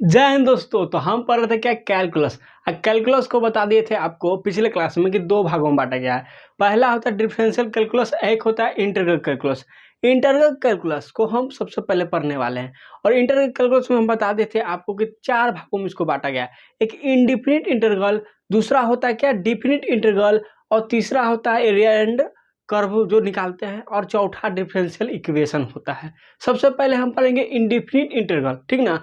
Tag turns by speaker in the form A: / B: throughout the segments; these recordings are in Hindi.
A: जय हिंद दोस्तों। तो हम पढ़ रहे थे क्या, कैलकुलस। कैलकुलस को बता दिए थे आपको पिछले क्लास में कि दो भागों में बांटा गया है। पहला होता है डिफरेंशियल कैलकुलस, एक होता है इंटीग्रल कैलकुलस। इंटीग्रल कैलकुलस को हम सबसे पहले पढ़ने वाले हैं। और इंटीग्रल कैलकुलस में हम बता देते थे आपको कि चार भागों में इसको बांटा गया है। एक इनडिफिनिट इंटीग्रल, दूसरा होता है क्या डिफिनिट इंटीग्रल, और तीसरा होता है एरिया एंड कर्व जो निकालते हैं, और चौथा डिफरेंशियल इक्वेशन होता है। सबसे पहले हम पढ़ेंगे इनडिफिनिट इंटीग्रल, ठीक ना।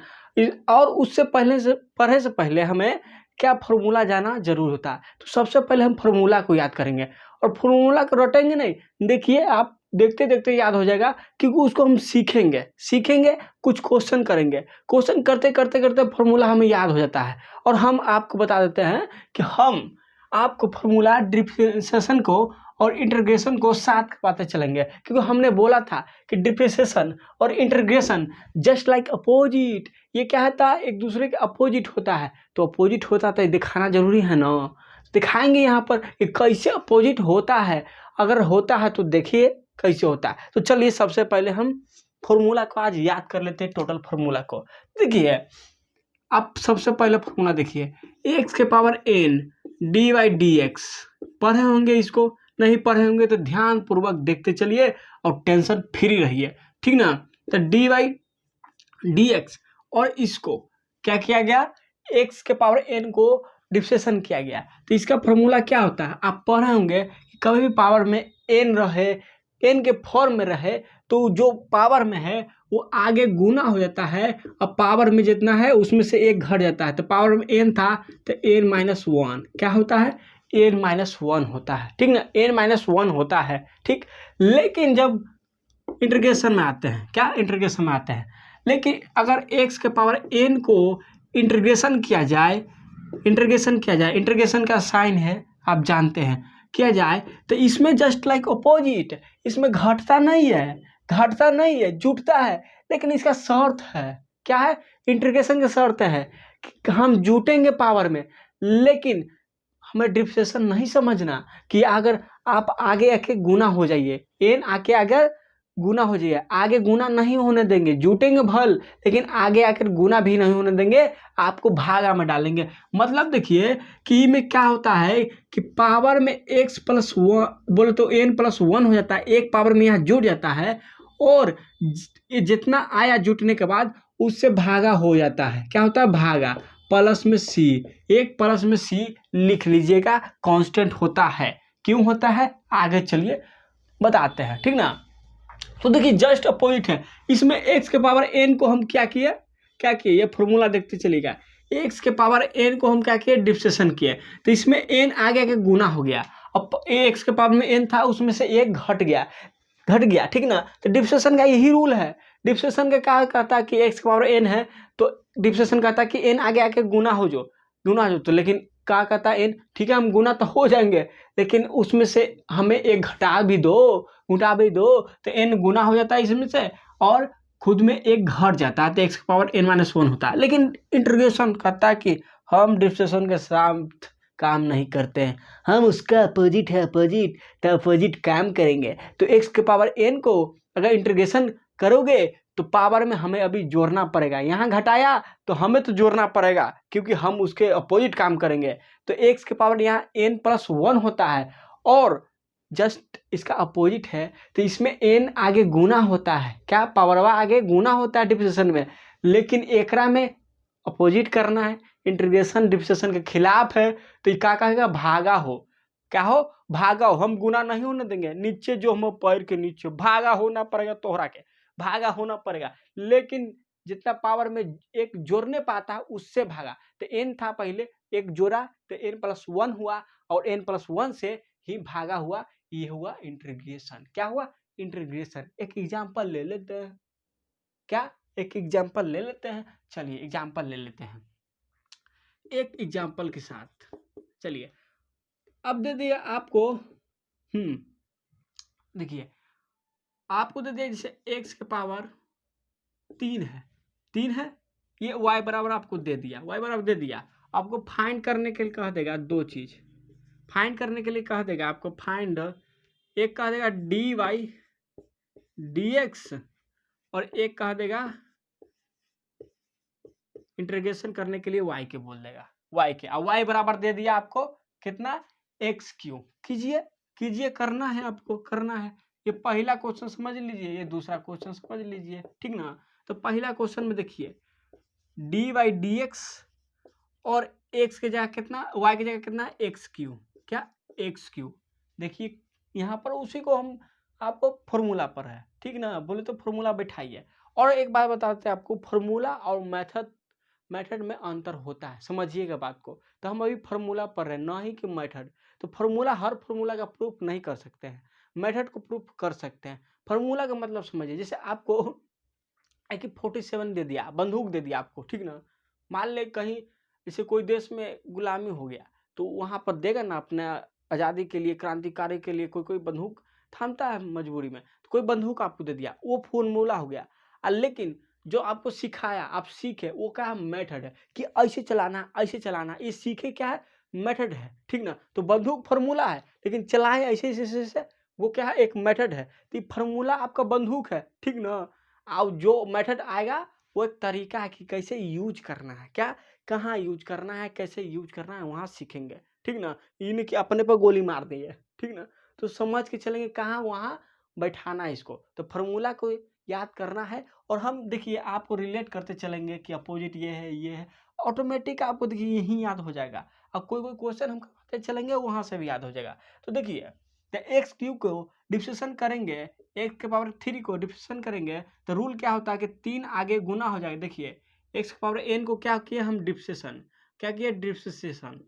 A: और उससे पढ़ने से पहले हमें क्या फॉर्मूला जाना जरूर होता है। तो सबसे पहले हम फॉर्मूला को याद करेंगे, और फॉर्मूला को रटेंगे नहीं, देखिए आप देखते देखते याद हो जाएगा, क्योंकि उसको हम सीखेंगे कुछ क्वेश्चन करेंगे, क्वेश्चन करते करते करते फॉर्मूला हमें याद हो जाता है। और हम आपको बता देते हैं कि हम आपको फॉर्मूला डिफरेंशिएशन को और इंटीग्रेशन को साथ पाते चलेंगे, क्योंकि हमने बोला था कि डिफरेंशिएशन और इंटीग्रेशन जस्ट लाइक अपोजिट, ये क्या होता है, एक दूसरे के अपोजिट होता है। तो अपोजिट होता तो दिखाना जरूरी है ना, दिखाएंगे यहाँ पर कि कैसे अपोजिट होता है। अगर होता है तो देखिए कैसे होता है। तो चलिए सबसे पहले हम फॉर्मूला को आज याद कर लेते हैं। टोटल फॉर्मूला को देखिए, आप सबसे पहले फॉर्मूला देखिए, एक्स के power N D Y D X. पढ़े होंगे इसको, नहीं पढ़े होंगे तो ध्यान पूर्वक देखते चलिए और टेंशन फ्री रहिए, ठीक ना। तो डी वाई डी एक्स, और इसको क्या किया गया, एक्स के पावर एन को डिफरेंशिएशन किया गया। तो इसका फॉर्मूला क्या होता है, आप पढ़े होंगे कि कभी भी पावर में एन रहे, एन के फॉर्म में रहे, तो जो पावर में है वो आगे गुना हो जाता है, और पावर में जितना है उसमें से एक घट जाता है। तो पावर में एन था तो एन माइनस वन क्या होता है, एन माइनस वन होता है, ठीक ना, एन माइनस वन होता है, ठीक। लेकिन जब इंटीग्रेशन में आते हैं, क्या इंटीग्रेशन में आते हैं, लेकिन अगर x के पावर n को इंटीग्रेशन किया जाए, इंटीग्रेशन का साइन है आप जानते हैं, किया जाए तो इसमें जस्ट लाइक अपोजिट, इसमें घटता नहीं है, जुटता है। लेकिन इसका शर्त है, क्या है, इंटीग्रेशन की शर्त है कि हम जुटेंगे पावर में। लेकिन हमें डिफरेंशिएशन नहीं समझना कि अगर आप आगे आके गुना हो जाइए, एन आके अगर गुना हो जाइए, आगे गुना नहीं होने देंगे, जुटेंगे भल लेकिन आगे आकर गुना भी नहीं होने देंगे, आपको भागा में डालेंगे। मतलब देखिए कि में क्या होता है कि पावर में x प्लस वन बोले तो n प्लस वन हो जाता है, एक पावर में यहाँ जुट जाता है, और ये जितना आया जुटने के बाद उससे भागा हो जाता है। क्या होता है, भागा, प्लस में c, एक प्लस में c लिख लीजिएगा, कांस्टेंट होता है। क्यों होता है आगे चलिए बताते हैं, ठीक ना। तो देखिए जस्ट अपोजिट है, इसमें x के पावर n को हम क्या किए, ये फॉर्मूला देखते चलिएगा, x के पावर n को हम क्या किए, डिफरेंशिएशन किए। तो इसमें n आगे के गुना हो गया, अब x के पावर में n था उसमें से एक घट गया, ठीक ना। तो डिफरेंशिएशन का यही रूल है। डिफरेंशिएशन का क्या कहता है कि x के पावर n है, तो डिफरेंशिएशन कहता है कि n आगे आके गुना हो जो, तो लेकिन क्या कहता है n, ठीक है हम गुना तो हो जाएंगे, लेकिन उसमें से हमें एक घटा भी दो, तो n गुना हो जाता है इसमें से, और खुद में एक घट जाता है, तो x की पावर n माइनस वन होता है। लेकिन इंटीग्रेशन कहता है कि हम डिफरेंशिएशन के साथ काम नहीं करते हैं, हम उसका अपोजिट है, तो अपोजिट काम करेंगे। तो x के पावर n को अगर इंटीग्रेशन करोगे तो पावर में हमें अभी जोड़ना पड़ेगा, यहाँ घटाया तो हमें तो जोड़ना पड़ेगा, क्योंकि हम उसके अपोजिट काम करेंगे। तो x के पावर यहाँ n प्लस वन होता है, और जस्ट इसका अपोजिट है, तो इसमें n आगे गुना होता है, क्या पावरवा आगे गुना होता है डिफरेंशिएशन में, लेकिन एकरा में अपोजिट करना है, इंटीग्रेशन डिफरेंशिएशन के खिलाफ है। तो ये क्या कहेगा, भागा हो, क्या हो, भागा हो, हम गुना नहीं होने देंगे, नीचे जो हम पैर के नीचे भागा होना पड़ेगा, तोहरा के भागा होना पड़ेगा। लेकिन जितना पावर में एक जोड़ने पाता है उससे भागा, तो n था पहले, एक जोड़ा तो n प्लस वन हुआ, और n प्लस वन से ही भागा हुआ, ये हुआ इंटीग्रेशन। क्या हुआ, इंटीग्रेशन। एक एग्जांपल ले लेते हैं, क्या, एक एग्जांपल ले लेते हैं, चलिए एग्जांपल ले लेते हैं एक एग्जांपल के साथ। चलिए अब दे दिया आपको, देखिए आपको दे दिया जैसे x के पावर तीन है, ये y बराबर आपको दे दिया, आपको फाइंड करने के लिए कह देगा दो चीज, फाइंड करने के लिए कह देगा आपको फाइंड, एक कह देगा डी वाई डी एक्स, और एक कह देगा इंटीग्रेशन करने के लिए y के बोल देगा, y के, और y बराबर दे दिया आपको कितना, एक्स क्यू। कीजिए करना है, आपको करना है। ये पहला क्वेश्चन समझ लीजिए, ये दूसरा क्वेश्चन समझ लीजिए, ठीक ना। तो पहला क्वेश्चन में देखिए डी बाई डी एक्स और एक्स के जगह कितना, y की जगह कितना, एक्स क्यू, क्या एक्स क्यू। देखिए यहाँ पर उसी को हम आपको फॉर्मूला पर है, ठीक ना, बोले तो फॉर्मूला बैठाइए। और एक बात बताते हैं आपको, फॉर्मूला और मेथड में अंतर होता है, समझिएगा बात को। तो हम अभी फार्मूला पढ़ रहे हैं, ना ही कि मेथड। तो फार्मूला, हर फार्मूला का प्रूफ नहीं कर सकते हैं, मेथड को प्रूफ कर सकते हैं। फार्मूला का मतलब समझिए, जैसे आपको एक 47 दे दिया, बंदूक दे दिया आपको, ठीक ना। मान ले कहीं जैसे कोई देश में गुलामी हो गया, तो वहाँ पर देगा ना अपने आज़ादी के लिए, क्रांतिकारी के लिए कोई बंदूक थामता है मजबूरी में, तो कोई बंदूक आपको दे दिया, वो फॉर्मूला हो गया। लेकिन जो आपको सिखाया, आप सीखे, वो क्या है, मेथड है, कि ऐसे चलाना, ये सीखे क्या है, मेथड है, ठीक ना। तो बंदूक फार्मूला है, लेकिन चलाए ऐसे, वो क्या है, एक मेथड है। तो ये फार्मूला आपका बंदूक है, ठीक ना। और जो मेथड आएगा वो एक तरीका है कि कैसे यूज करना है, क्या, कहाँ यूज करना है, कैसे यूज करना है, वहाँ सीखेंगे, ठीक ना। ये नहीं कि अपने पर गोली मार दी है, ठीक ना। तो समझ के चलेंगे कहाँ वहाँ बैठाना है इसको। तो फार्मूला को याद करना है, और हम देखिए आपको रिलेट करते चलेंगे कि अपोजिट ये है, ऑटोमेटिक आपको देखिए यही याद हो जाएगा। अब कोई क्वेश्चन हम करते चलेंगे, वहाँ से भी याद हो जाएगा। तो देखिए एक्स क्यूब को डिफ्रेंशिएशन करेंगे, एक्स के पावर 3 को डिफ्रेंशिएशन करेंगे, तो रूल क्या होता है कि 3 आगे गुना हो जाएगा। देखिए एक्स के पावर एन को क्या किए हम, डिफ्रेंशिएशन, क्या किए, डिफ्रेंशिएशन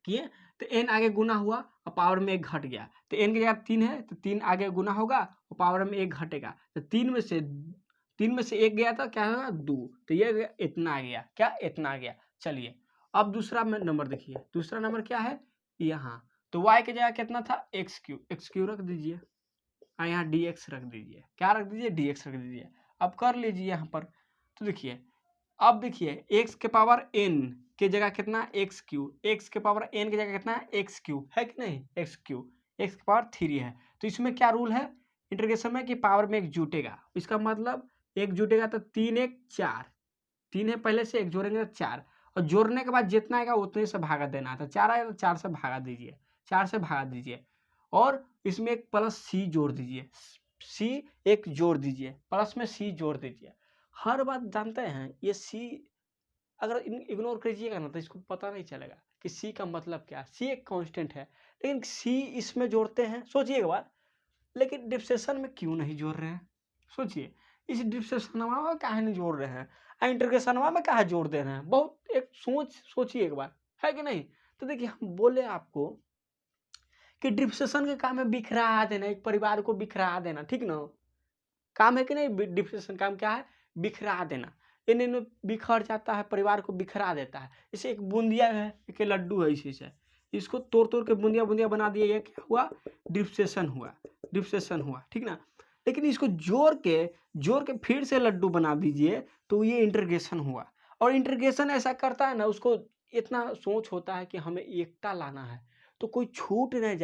A: किए, तो एन आगे गुना हुआ और पावर में 1 घट गया। तो एन की जगह 3 है, तो 3 आगे गुना होगा और पावर में 1 घटेगा। तो 3 में से 1 गया था, क्या होगा, 2। तो ये इतना आ गया, क्या, इतना आ गया। चलिए अब दूसरा नंबर देखिए, दूसरा नंबर क्या है यहाँ। तो y की जगह कितना था, एक्स क्यू रख दीजिए, और यहाँ dx रख दीजिए, क्या रख दीजिए, dx रख दीजिए। अब कर लीजिए यहाँ पर। तो देखिए अब देखिए x के पावर n की जगह कितना, एक्स के पावर n की जगह कितना, एक्स क्यू है कि नहीं, एक्स के पावर 3 है। तो इसमें क्या रूल है इंटीग्रेशन में, कि पावर में 1 जुटेगा। इसका मतलब 1 जुटेगा तो 3 1 4, 3 है पहले से, 1 जोड़ेंगे तो 4, और जोड़ने के बाद जितना आएगा उतने से भागा देना है। तो 4 आएगा तो 4 से भागा दीजिए, 4 से भागा दीजिए, और इसमें एक प्लस सी जोड़ दीजिए, सी एक जोड़ दीजिए, प्लस में सी जोड़ दीजिए। हर बात जानते हैं, ये सी अगर इग्नोर कीजिएगा ना तो इसको पता नहीं चलेगा कि सी का मतलब क्या है। सी एक कांस्टेंट है, लेकिन सी इसमें जोड़ते हैं, सोचिए एक बार। लेकिन डिफ्रेंशिएशन में क्यों नहीं जोड़ रहे हैं, सोचिए। इस डिफ्रेंशिएशन में काहे नहीं जोड़ रहे हैं, इंटीग्रेशन में काहे जोड़ दे रहे हैं, बहुत एक सोचिए एक बार, है कि नहीं। तो देखिए हम बोले आपको कि डिफ्रेंशिएशन के काम में बिखरा देना, एक परिवार को बिखरा देना, ठीक ना। काम है कि नहीं, डिफ्रेंशिएशन काम क्या है, बिखरा देना। इन बिखर जाता है, परिवार को बिखरा देता है। जैसे एक बूंदिया है, एक लड्डू है, इसी से इसको तोड़ के बूंदिया बना दिया, ये क्या हुआ, डिफ्रेंशिएशन हुआ, ठीक ना। लेकिन इसको जोड़ के फिर से लड्डू बना दीजिए, तो ये इंटीग्रेशन हुआ। और इंटीग्रेशन ऐसा करता है ना, उसको इतना सोच होता है कि हमें एकता लाना है, तो कोई छूट न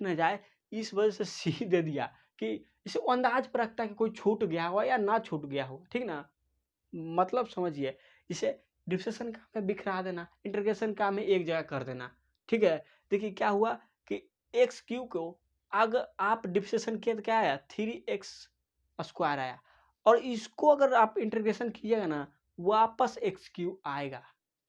A: जाए, इस वजह से सी दे दिया, कि इसे अंदाज पर रखता है कि कोई छूट गया हुआ या ना छूट गया हो, ठीक ना। मतलब समझिए, इसे डिफ्रेंशिएशन काम में बिखरा देना, इंटीग्रेशन काम में एक जगह कर देना, ठीक है। देखिए क्या हुआ कि एक्स क्यू को अगर आप डिफ्रेंशिएशन किए तो क्या आया, 3x² आया, और इसको अगर आप इंटीग्रेशन कीजिएगा ना, वापस एक्स क्यू आएगा,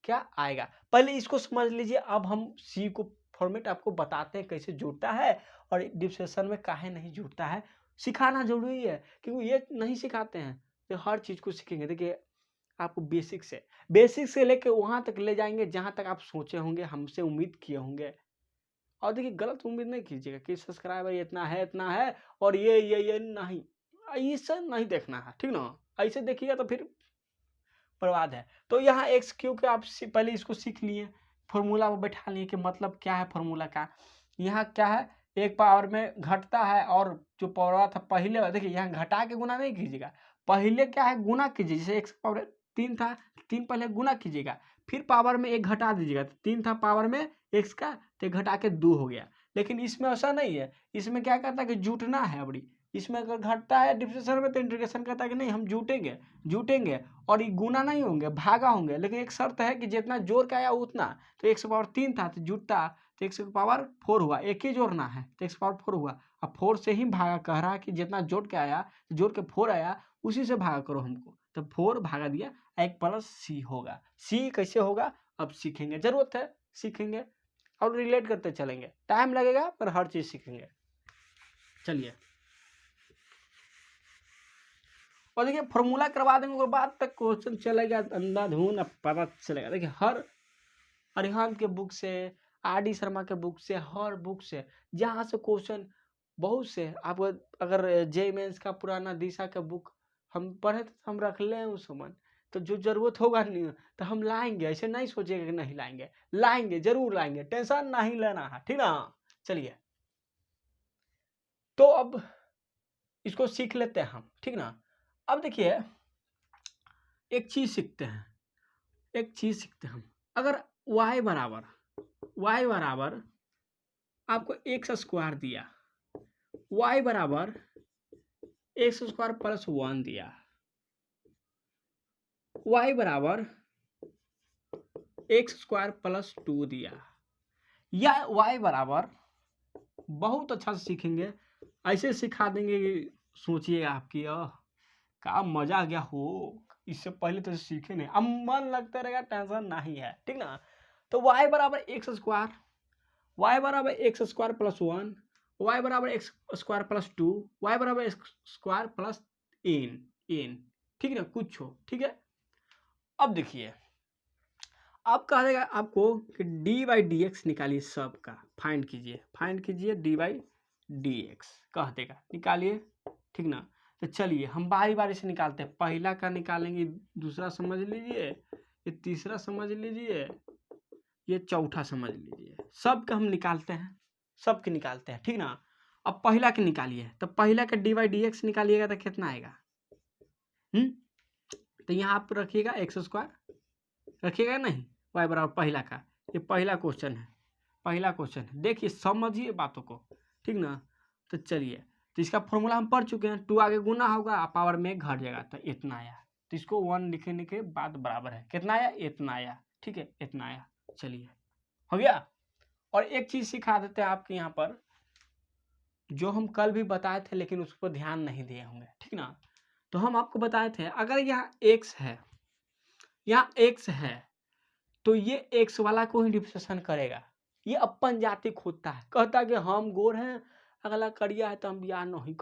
A: क्या आएगा। पहले इसको समझ लीजिए, अब हम सी को फॉर्मेट आपको बताते हैं कैसे जुड़ता है, और डिफ्रेंशिएशन में काहे नहीं जुड़ता है, सिखाना जरूरी है, क्योंकि ये नहीं सिखाते हैं। तो हर चीज़ को सीखेंगे। देखिए आपको बेसिक से लेके वहाँ तक ले जाएंगे जहाँ तक आप सोचे होंगे, हमसे उम्मीद किए होंगे। और देखिए गलत उम्मीद नहीं कीजिएगा कि सब्सक्राइबर इतना है और ये नहीं, ऐसा नहीं देखना है, ठीक ना। ऐसे देखिएगा तो फिर बर्बाद है। तो यहाँ एक्स क्यू के आप पहले इसको सीख लिए, फॉर्मूला को बैठा लिए कि मतलब क्या है फॉर्मूला का। यहाँ क्या है, एक पावर में घटता है, और जो पावर था पहले, देखिए यहाँ घटा के गुना नहीं कीजिएगा, पहले क्या है गुना कीजिए। जैसे एक्स पावर 3 था, 3 पहले गुना कीजिएगा, फिर पावर में 1 घटा दीजिएगा। तो 3 था पावर में एक्स का, तो घटा के 2 हो गया। लेकिन इसमें ऐसा नहीं है, इसमें क्या करता है कि जुटना है, अबड़ी इसमें अगर घटता है डिफरेंशियल में तो इंटीग्रेशन कहता है कि नहीं हम जुटेंगे और ये गुना नहीं होंगे, भागा होंगे, लेकिन एक शर्त है कि जितना जोड़ के आया उतना। तो x की पावर 3 था तो जुटता तो x की पावर 4 हुआ, एक ही जोड़ना है तो x की पावर 4 हुआ। अब 4 से ही भागा कह रहा है कि जितना जोड़ के आया, जोड़ के 4 आया उसी से भागा करो हमको, तो 4 भागा दिया, एक प्लस सी होगा। सी कैसे होगा अब सीखेंगे, जरूरत है सीखेंगे और रिलेट करते चलेंगे, टाइम लगेगा पर हर चीज सीखेंगे। चलिए और देखिए फॉर्मूला करवा देंगे उसके बाद तक क्वेश्चन चलेगा अंधाधुन, अब पता चलेगा। देखिए हर अरिहंत के बुक से, आर.डी. शर्मा के बुक से, हर बुक से जहाँ से क्वेश्चन बहुत से, आप अगर जे मेंस का पुराना दिशा का बुक हम पढ़े थे हम रख लें उस समय, तो जो जरूरत होगा नहीं तो हम लाएंगे, ऐसे नहीं सोचेगा कि नहीं लाएंगे, लाएंगे जरूर लाएंगे, टेंशन नहीं लेना है, ठीक ना। चलिए तो अब इसको सीख लेते हैं हम, ठीक ना। अब देखिए एक चीज सीखते हैं, हम अगर y बराबर आपको एक्स स्क्वायर दिया, y बराबर एक्स स्क्वायर प्लस 1 दिया, y बराबर एक्स स्क्वायर प्लस 2 दिया, या y बराबर, बहुत अच्छा से सीखेंगे, ऐसे सिखा देंगे कि सोचिएगा आपकी क्या मजा आ गया हो, इससे पहले तो सीखे नहीं, अब मन लगता रहेगा, टेंशन नहीं है, ठीक ना। तो y बराबर एक्स स्क्वायर, y बराबर एक्स स्क्वायर प्लस 1, y बराबर एक्स स्क्वायर प्लस 2, y बराबर एक्स स्क्वायर प्लस n, ठीक ना, कुछ हो, ठीक है। अब देखिए अब कहा जाएगा आपको कि डी बाई डी एक्स निकालिए, सबका फाइंड कीजिए डी बाई डी एक्स कह देगा, निकालिए, ठीक ना। तो चलिए हम बारी बारी से निकालते हैं, पहला का निकालेंगे, दूसरा समझ लीजिए, ये तीसरा समझ लीजिए, ये चौथा समझ लीजिए, सबका हम निकालते हैं, ठीक ना। अब पहला के निकालिए, तो पहला का डी बाई डी एक्स निकालिएगा तो कितना आएगा, तो यहाँ आप रखिएगा एक्स स्क्वायर, रखिएगा नहीं, y बराबर पहला का, ये पहला क्वेश्चन है, देखिए समझिए बातों को, ठीक ना। तो चलिए तो इसका फॉर्मूला हम पढ़ चुके हैं, 2 आगे गुना होगा पावर में घट जाएगा, तो इतना आया, तो इसको 1 लिखने के बाद बराबर है, कितना आया, इतना आया, ठीक है, इतना आया। चलिए हो गया। और एक चीज सिखा देते हैं आपके यहाँ पर, जो हम कल भी बताए थे लेकिन उस पर ध्यान नहीं दिए होंगे, ठीक ना। तो हम आपको बताए थे अगर यहाँ x है, तो ये x वाला को ही डिफरेंशिएशन करेगा, ये अपन जाति खोदता है, कहता है कि हम गोर हैं, अगला करिया है तो हम ब्याह नहीं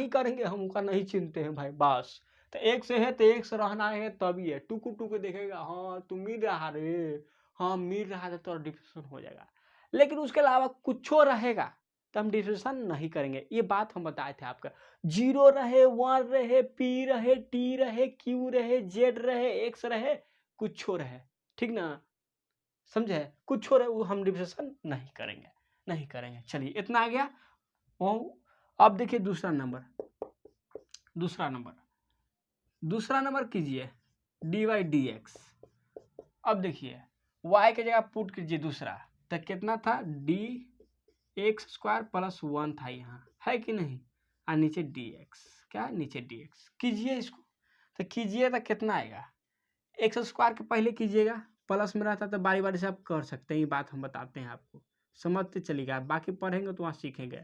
A: करेंगे, हम उनका नहीं चिनते हैं भाई, बस। तो एक से है तो एक से रहना है, तभी है, टुकु टुकु देखेगा, हाँ तू मिल रहा रे, हाँ मिल रहा है तो डिफरेंशिएशन हो जाएगा, लेकिन उसके अलावा कुछ रहेगा तो हम डिफरेंशिएशन नहीं करेंगे। ये बात हम बताए थे आपका, 0 रहे, 1 रहे, p रहे, t रहे, q रहे, z रहे, x रहे, कुछ रहे, ठीक ना, समझे, कुछ रहे वो हम डिफरेंशिएशन नहीं करेंगे। चलिए इतना आ गया। अब देखिए दूसरा नंबर कीजिए डी बाई डी एक्स। अब देखिए y के जगह पुट कीजिए दूसरा, तो कितना था, डी एक्स स्क्वायर प्लस 1 था, यहाँ है कि नहीं, और नीचे डी एक्स, क्या नीचे डी एक्स कीजिए इसको, तो कीजिए तो कितना आएगा, एक्स स्क्वायर के पहले कीजिएगा, प्लस में रहता तो बारी बारी से आप कर सकते हैं, ये बात हम बताते हैं आपको, समझते चलिएगा, बाकी पढ़ेंगे तो वहाँ सीखेंगे,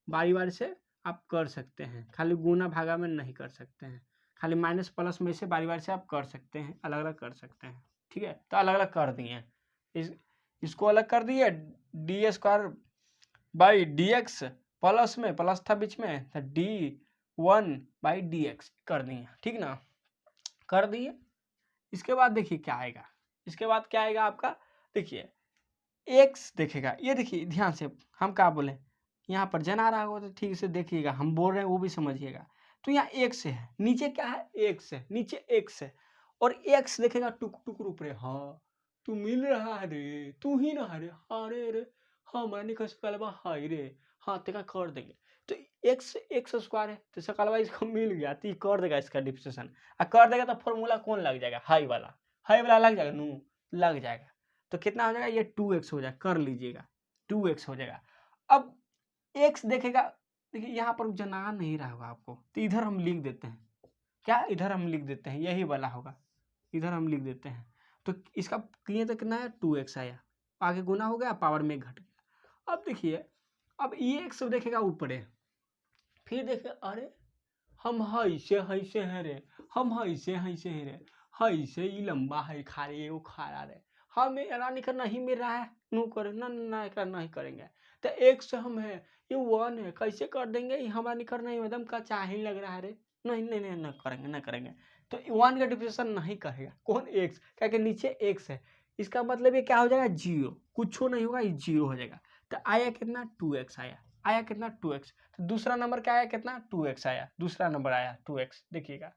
A: बारी बारी से आप कर सकते हैं, खाली गुना भागा में नहीं कर सकते हैं, खाली माइनस प्लस में से बारी बारी से आप कर सकते हैं, अलग अलग कर सकते हैं, ठीक है। तो अलग अलग कर दिए, इसको अलग कर दिए, D square by D x, plus में प्लस था बीच में, तो डी 1 बाई डी एक्स कर दिए, ठीक ना, कर दिए। इसके बाद देखिए क्या आएगा, आपका देखिए x देखेगा, ये देखिए ध्यान से हम क्या बोले, यहाँ पर जना रहा होगा तो ठीक से देखिएगा, हम बोल रहे हैं वो भी समझिएगा। तो यहाँ x है, नीचे क्या है, x है, नीचे x है, और x देखेगा टुक टुक रूप रे, हाँ तू मिल रहा है रे, तू ही ना रे, हाँ रे हाँ मैंने कहा सकलवा हाई रे, हाँ तेरा कर देंगे, तो एक्स स्क्वायर है तो सकलवा इसको मिल गया, तो कर देगा इसका डिफरेंशिएशन, कर देगा तो फॉर्मूला कौन लग जाएगा, हाई वाला लग जाएगा, नू लग जाएगा, तो कितना हो जाएगा, ये 2x हो जाएगा, कर लीजिएगा 2x हो जाएगा। अब x देखेगा, देखिए यहाँ पर जना नहीं रहा होगा आपको, तो इधर हम लिख देते हैं, क्या इधर हम लिख देते हैं, यही वाला होगा, इधर हम लिख देते हैं। तो इसका किए तो कितना है 2x आया, आगे गुना हो गया, पावर में घट गया। अब देखिए, अब ये x देखेगा ऊपर है, फिर देखे अरे हम हैसे हैं रे, हम हैसे हैं रे, हैसे ही लंबा है खारे वो खारा रे, हम रानी का नहीं मिल रहा है, नु करे ना ना एकरा नहीं करेंगे। तो एक से हम है, ये 1 है, कैसे कर देंगे, ये हमारा निकर नहीं एकदम का चाहे लग रहा है रे, नहीं नहीं नहीं ना करेंगे ना करेंगे। तो 1 का डिफरेंशिएशन नहीं करेगा कौन, x, क्या कि नीचे x है, इसका मतलब ये क्या हो जाएगा 0, कुछ नहीं होगा, ये 0 हो जाएगा। तो आया कितना 2x आया कितना 2x। तो दूसरा नंबर क्या आया कितना 2x आया, दूसरा नंबर आया 2x। देखिएगा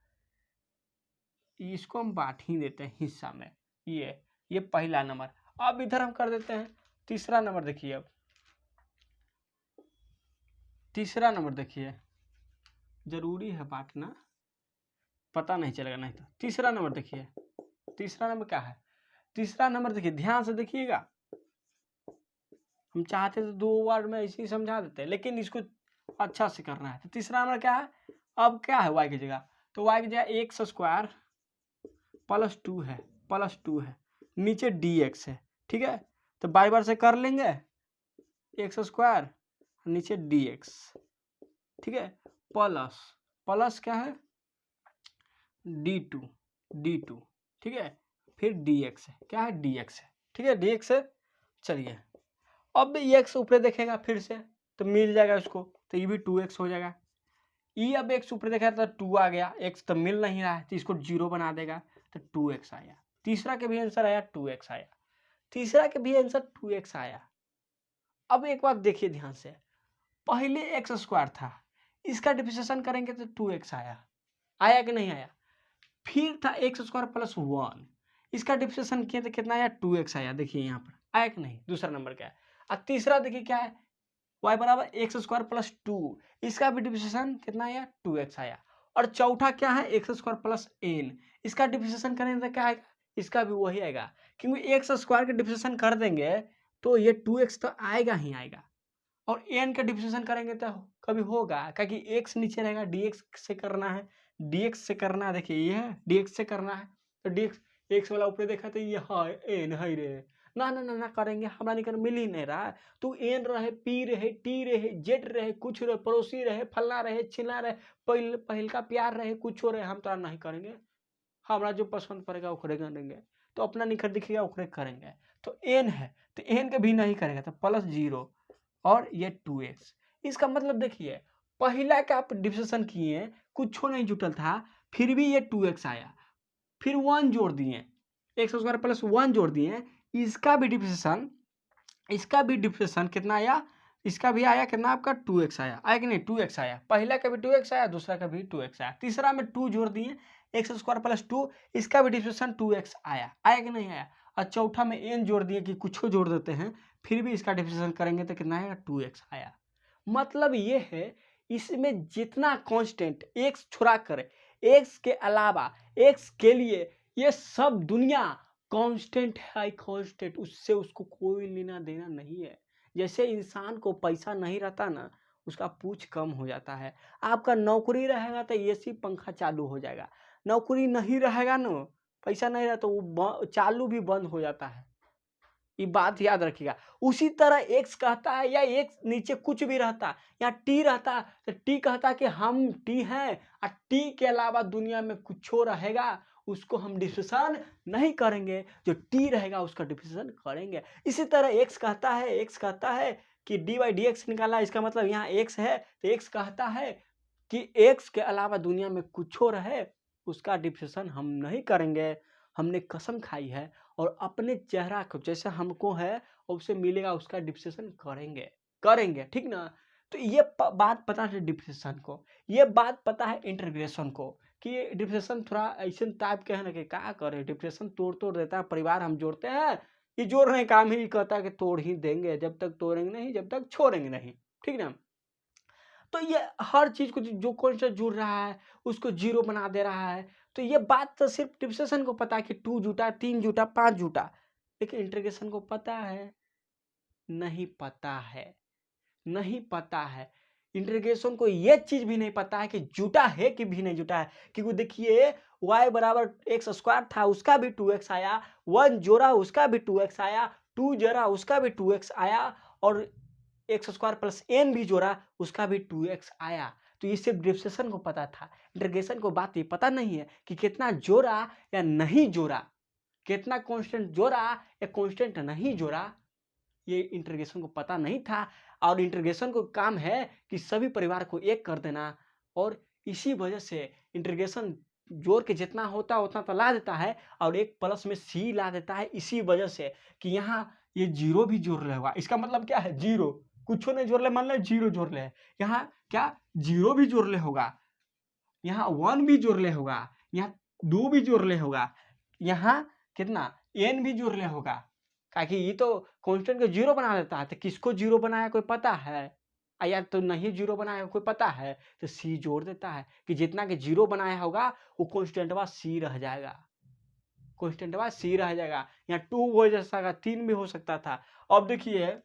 A: इसको हम बांट ही देते हैं हिस्सा में, ये पहला नंबर। अब इधर हम कर देते हैं तीसरा नंबर। देखिए अब तीसरा नंबर देखिए, जरूरी है बांटना, पता नहीं चलेगा नहीं तो। तीसरा नंबर देखिए, तीसरा नंबर क्या है, तीसरा नंबर देखिए ध्यान से देखिएगा, हम चाहते तो 2 वर्ड में ऐसे ही समझा देते हैं, लेकिन इसको अच्छा से करना है। तो तीसरा नंबर क्या है, अब क्या है y की जगह, तो y की जगह x स्क्वायर प्लस 2 है, नीचे dx है, ठीक है। तो बार बार से कर लेंगे, x स्क्वायर नीचे dx, ठीक है, प्लस क्या है d2, ठीक है, फिर dx है, क्या है dx है, ठीक है, dx है। चलिए अब ये x ऊपर देखेगा फिर से तो मिल जाएगा इसको, तो ये भी 2x हो जाएगा। ये अब x ऊपर देखा तो 2 आ गया, x तो मिल नहीं रहा है तो इसको 0 बना देगा, तो 2x आया। तीसरा के भी आंसर आया 2x आया, तीसरा के भी आंसर 2x आया। अब एक बात देखिए ध्यान से, पहले x स्क्वायर था, इसका डिफरेंशिएशन करेंगे तो 2x आया कि नहीं आया। फिर था x स्क्वायर प्लस 1, इसका डिफरेंशिएशन किया तो कितना आया 2x आया। देखिए यहाँ पर आया कि नहीं, दूसरा नंबर क्या है। और तीसरा देखिए क्या है, y बराबर एक्स स्क्वायर प्लस 2, इसका भी डिफरेंशिएशन कितना आया 2x आया। और चौथा क्या है एक्स स्क्वायर प्लस n, इसका डिफरेंशिएशन करेंगे तो क्या आएगा, इसका भी वही आएगा, क्योंकि एक्स स्क्वायर का डिफरेंशिएशन कर देंगे तो ये 2x तो आएगा ही आएगा, और n का डिफरेंशिएशन करेंगे तो कभी होगा, क्योंकि x नीचे रहेगा, dx से करना है, dx से करना है। देखिए ये है dx से करना है, तो dx x वाला ऊपर देखा तो ये है n है रे, ना ना ना ना करेंगे, हमारा निकल मिल ही नहीं रहा है। तो एन रहे, पी रहे, टी रहे, जेड रहे, कुछ रहे, पड़ोसी रहे, फलना रहे, छिला रहे, पहल का प्यार रहे, कुछ हो रहे, हम तो नहीं करेंगे, हमारा जो पसंद पड़ेगा उखड़े करेंगे, तो अपना निखर दिखेगा उखड़े करेंगे। तो एन है तो एन के भी नहीं करेगा, तो प्लस 0 और ये 2x। इसका मतलब देखिए पहला का आप डिफरेंशिएशन किए, कुछ नहीं जुटल था, फिर भी ये 2x आया, फिर 1 जोड़ दिए, एक्स स्क्वायर प्लस 1 जोड़ दिए, इसका भी डिफरेंशिएशन कितना आया, इसका भी आया कितना आपका 2x आया कि नहीं, 2x आया, पहला का भी 2x आया, दूसरा का भी 2x आया, तीसरा में 2 जोड़ दिए एक्स स्क्वायर प्लस 2, इसका भी डिफरेंशिएशन 2x आया कि नहीं आया। और चौथा में n जोड़ दिए कि कुछ जोड़ देते हैं, फिर भी इसका डिफरेंशिएशन करेंगे तो कितना आएगा 2x आया। मतलब ये है इसमें जितना कांस्टेंट x छुड़ा कर x के अलावा x के लिए ये सब दुनिया कांस्टेंट है, कांस्टेंट, उससे उसको कोई लेना देना नहीं है। जैसे इंसान को पैसा नहीं रहता ना, उसका पूछ कम हो जाता है। आपका नौकरी रहेगा तो एसी पंखा चालू हो जाएगा, नौकरी नहीं रहेगा ना, पैसा नहीं रहा तो वो चालू भी बंद हो जाता है, ये बात याद रखिएगा। उसी तरह एक्स कहता है या एक्स नीचे कुछ भी रहता या टी रहता तो टी कहता कि हम टी हैं, और टी के अलावा दुनिया में कुछ रहेगा उसको हम डिफरेंशिएशन नहीं करेंगे, जो टी रहेगा उसका डिफरेंशिएशन करेंगे। इसी तरह एक्स कहता है कि डी बाई डी एक्स निकाला, इसका मतलब यहाँ एक्स है, तो एक्स कहता है कि एक्स के अलावा दुनिया में कुछ रहे उसका डिफरेंशिएशन हम नहीं करेंगे, हमने कसम खाई है, और अपने चेहरा को जैसे हमको है और उसे मिलेगा उसका डिफरेंशिएशन करेंगे, ठीक ना। तो ये बात पता है डिफरेंशिएशन को, ये बात पता है इंटीग्रेशन को, कि ये डिफरेंशिएशन थोड़ा ऐसे टाइप के है ना कि क्या करे, डिफरेंशिएशन तोड़ देता है, परिवार हम जोड़ते हैं, ये जोड़ने का काम ही कहता है कि तोड़ ही देंगे, जब तक तोड़ेंगे नहीं जब तक छोड़ेंगे नहीं, ठीक ना। तो ये हर चीज को जो कौन सा जुड़ रहा है उसको 0 बना दे रहा है। तो ये बात तो सिर्फ डिफरेंशिएशन को पता है कि 2 जुटा, 3 जुटा, 5 जुटा, लेकिन इंटीग्रेशन को पता है नहीं, पता है नहीं, पता है। इंटीग्रेशन को ये चीज भी नहीं पता है कि जुटा है कि भी नहीं जुटा है, क्योंकि देखिए y बराबर एक्स स्क्वायर था, उसका भी 2x आया, 1 जोड़ा उसका भी 2x आया, 2 जोड़ा उसका भी 2x आया, और एक्स स्क्वायर प्लस n भी जोड़ा उसका भी 2x आया। तो ये सिर्फ डिफरेंशिएशन को पता था, इंटीग्रेशन को बात ये पता नहीं है कि कितना जोड़ा या नहीं जोड़ा, कितना कांस्टेंट जोड़ा या कांस्टेंट नहीं जोड़ा, ये इंटीग्रेशन को पता नहीं था। और इंटीग्रेशन को काम है कि सभी परिवार को एक कर देना, और इसी वजह से इंटीग्रेशन जोड़ के जितना होता है उतना तो ला देता है, और एक प्लस में सी ला देता है, इसी वजह से कि यहाँ ये जीरो भी जोड़ ले होगा। इसका मतलब क्या है, जीरो कुछ नहीं जोड़ ले, मान लो जीरो जोड़ ले, यहाँ क्या जीरो भी जोड़ ले होगा, यहाँ 1 भी जोड़ ले होगा, यहाँ 2 भी जोड़ ले होगा, यहाँ कितना n भी जोड़ ले होगा, ताकि ये तो कांस्टेंट को जीरो बना देता है। तो किसको जीरो बनाया कोई पता है? यार तो नहीं जीरो बनाया कोई पता है, तो सी जोड़ देता है कि जितना के जीरो बनाया होगा वो कांस्टेंटवा सी रह जाएगा, कांस्टेंटवा सी रह जाएगा। यहाँ 2 हो सकता, 3 भी हो सकता था। अब देखिए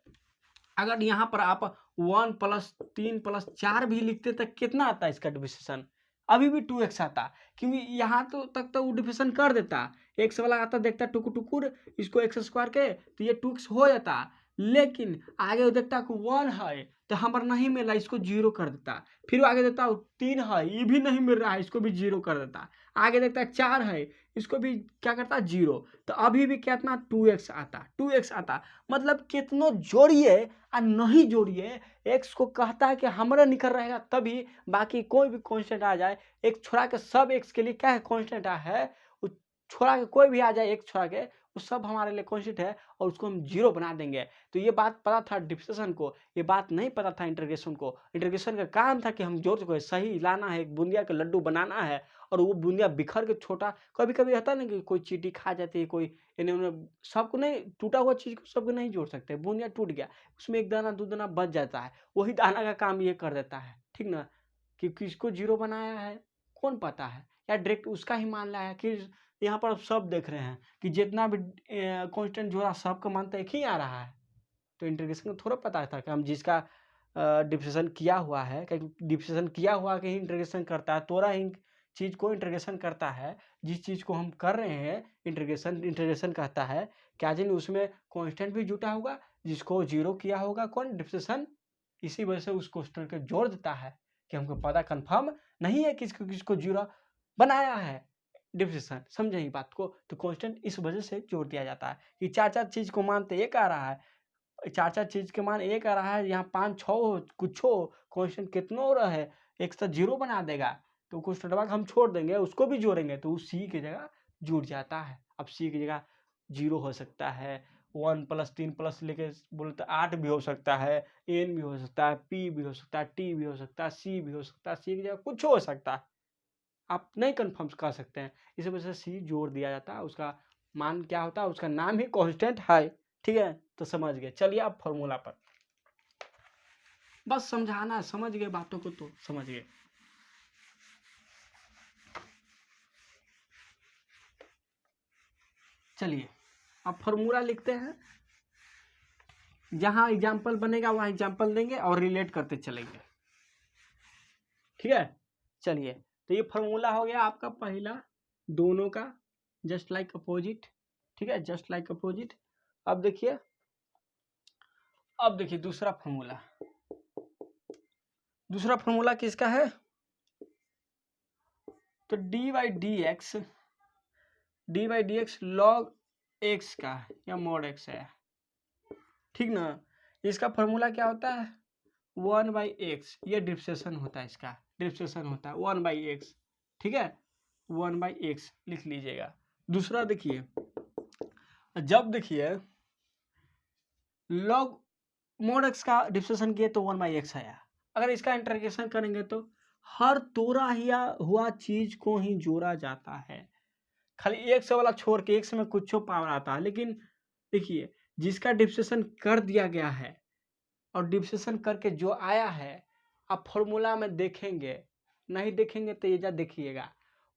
A: अगर यहाँ पर आप 1 + 3 + 4 भी लिखते तो कितना आता इसका डिफरेंशिएशन, अभी भी 2x आता, क्योंकि यहाँ तो तक तो वो डिफरेंशिएशन कर देता, x वाला आता देखता टुकुर टुकुर इसको x स्क्वायर के, तो ये 2x हो जाता। लेकिन आगे देखता को 1 है तो हमारा नहीं मिल रहा, इसको जीरो कर देता। फिर आगे देखता 3 है, ये भी नहीं मिल रहा है, इसको भी जीरो कर देता। आगे देखता 4 है, इसको भी क्या करता जीरो। तो अभी भी कितना 2x आता, 2x आता। मतलब कितनो जोड़िए और नहीं जोड़िए, x को कहता है कि हमारा निकल रहेगा तभी, बाकी कोई भी कांस्टेंट आ जाए, एक छोड़ा के सब x के लिए क्या है कांस्टेंट है, छोड़ा के कोई भी आ जाए, एक छोड़ा के वो सब हमारे लिए कांस्टेंट है, और उसको हम जीरो बना देंगे। तो ये बात पता था डिफरेंशिएशन को, ये बात नहीं पता था इंटीग्रेशन को। इंटीग्रेशन का काम था कि हम जोड़ को सही लाना है, एक बूंदिया का लड्डू बनाना है, और वो बूंदिया बिखर के छोटा, कभी कभी होता है ना कि कोई चींटी खा जाती है, कोई इन्हें उन्हें, सबको नहीं, टूटा हुआ चीज को सबको नहीं जोड़ सकते, बूंदिया टूट गया उसमें एक दाना दो दाना बच जाता है, वही दाना का काम ये कर देता है, ठीक ना। कि किसको जीरो बनाया है कौन पता है, या डायरेक्ट उसका ही मान लाया कि यहाँ पर सब देख रहे हैं कि जितना भी कांस्टेंट जोड़ा सबका मान तो एक ही आ रहा है। तो इंटीग्रेशन को थोड़ा पता था कि हम जिसका डिफरेंशिएशन किया हुआ है, क्योंकि डिफरेंशिएशन किया हुआ के ही इंटीग्रेशन करता है, तोरा ही चीज़ को इंटीग्रेशन करता है। जिस चीज़ को हम कर रहे हैं इंटीग्रेशन कहता है, क्या जिन उसमें कांस्टेंट भी जुटा होगा, जिसको जीरो किया होगा कौन डिफरेंशिएशन, इसी वजह से उस क्वेश्चन को जोड़ देता है कि हमको पता कंफर्म नहीं है किसको किसको जीरो बनाया है डिफरेंशिएशन, समझे ही बात को। तो कांस्टेंट इस वजह से जोड़ दिया जाता है कि 4 चीज को मानते एक आ रहा है, 4 चीज के मान एक आ रहा है, यहाँ 5-6 कुछ हो कांस्टेंट कितनो रहे, एक तो जीरो बना देगा, तो कांस्टेंट हम छोड़ देंगे, उसको भी जोड़ेंगे तो सी की जगह जुड़ जाता है। अब सी की जगह जीरो हो सकता है, 1 + 3 प्लस लेके बोलते 8 भी हो सकता है, एन भी हो सकता है, पी भी हो सकता है, टी भी हो सकता है, सी भी हो सकता है, सी की जगह कुछ हो सकता है, आप नहीं कंफर्म कर सकते हैं। इस वजह से सी जोड़ दिया जाता है, उसका मान क्या होता है, उसका नाम ही कांस्टेंट है, ठीक है। तो समझ गए, चलिए आप फॉर्मूला पर बस समझाना, समझ गए बातों को तो समझ गए। चलिए अब फॉर्मूला लिखते हैं, जहां एग्जाम्पल बनेगा वहां एग्जाम्पल देंगे और रिलेट करते चलेंगे, ठीक है। चलिए तो ये फॉर्मूला हो गया आपका पहला, दोनों का जस्ट लाइक अपोजिट, ठीक है, जस्ट लाइक अपोजिट। अब देखिए दूसरा फॉर्मूला, दूसरा फॉर्मूला किसका है, तो dy/dx log x का या mod x है, ठीक ना। इसका फॉर्मूला क्या होता है 1/x, ये डिफरेंशिएशन होता है, इसका डिफरेंशिएशन होता है 1/x, ठीक है, 1/x लिख लीजिएगा। दूसरा देखिए, जब देखिए log mod x का डिफरेंशिएशन किए तो 1/x आया, अगर इसका इंटीग्रेशन करेंगे तो हर तोड़ा हुआ चीज को ही जोड़ा जाता है, खाली x वाला छोड़ के x में कुछ पावर आता है। लेकिन देखिए जिसका डिफरेंशिएशन कर दिया गया है और डिफरेंशिएशन करके जो आया है, आप फॉर्मूला में देखेंगे, नहीं देखेंगे तो ये जा देखिएगा,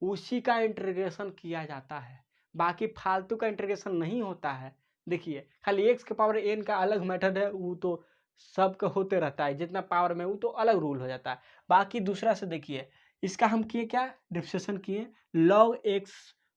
A: उसी का इंटीग्रेशन किया जाता है, बाकी फालतू का इंटीग्रेशन नहीं होता है। देखिए खाली x के पावर n का अलग मेथड है, वो तो सबका होते रहता है, जितना पावर में वो तो अलग रूल हो जाता है। बाकी दूसरा से देखिए, इसका हम किए क्या, डिफ्रेंशिएशन किए, log x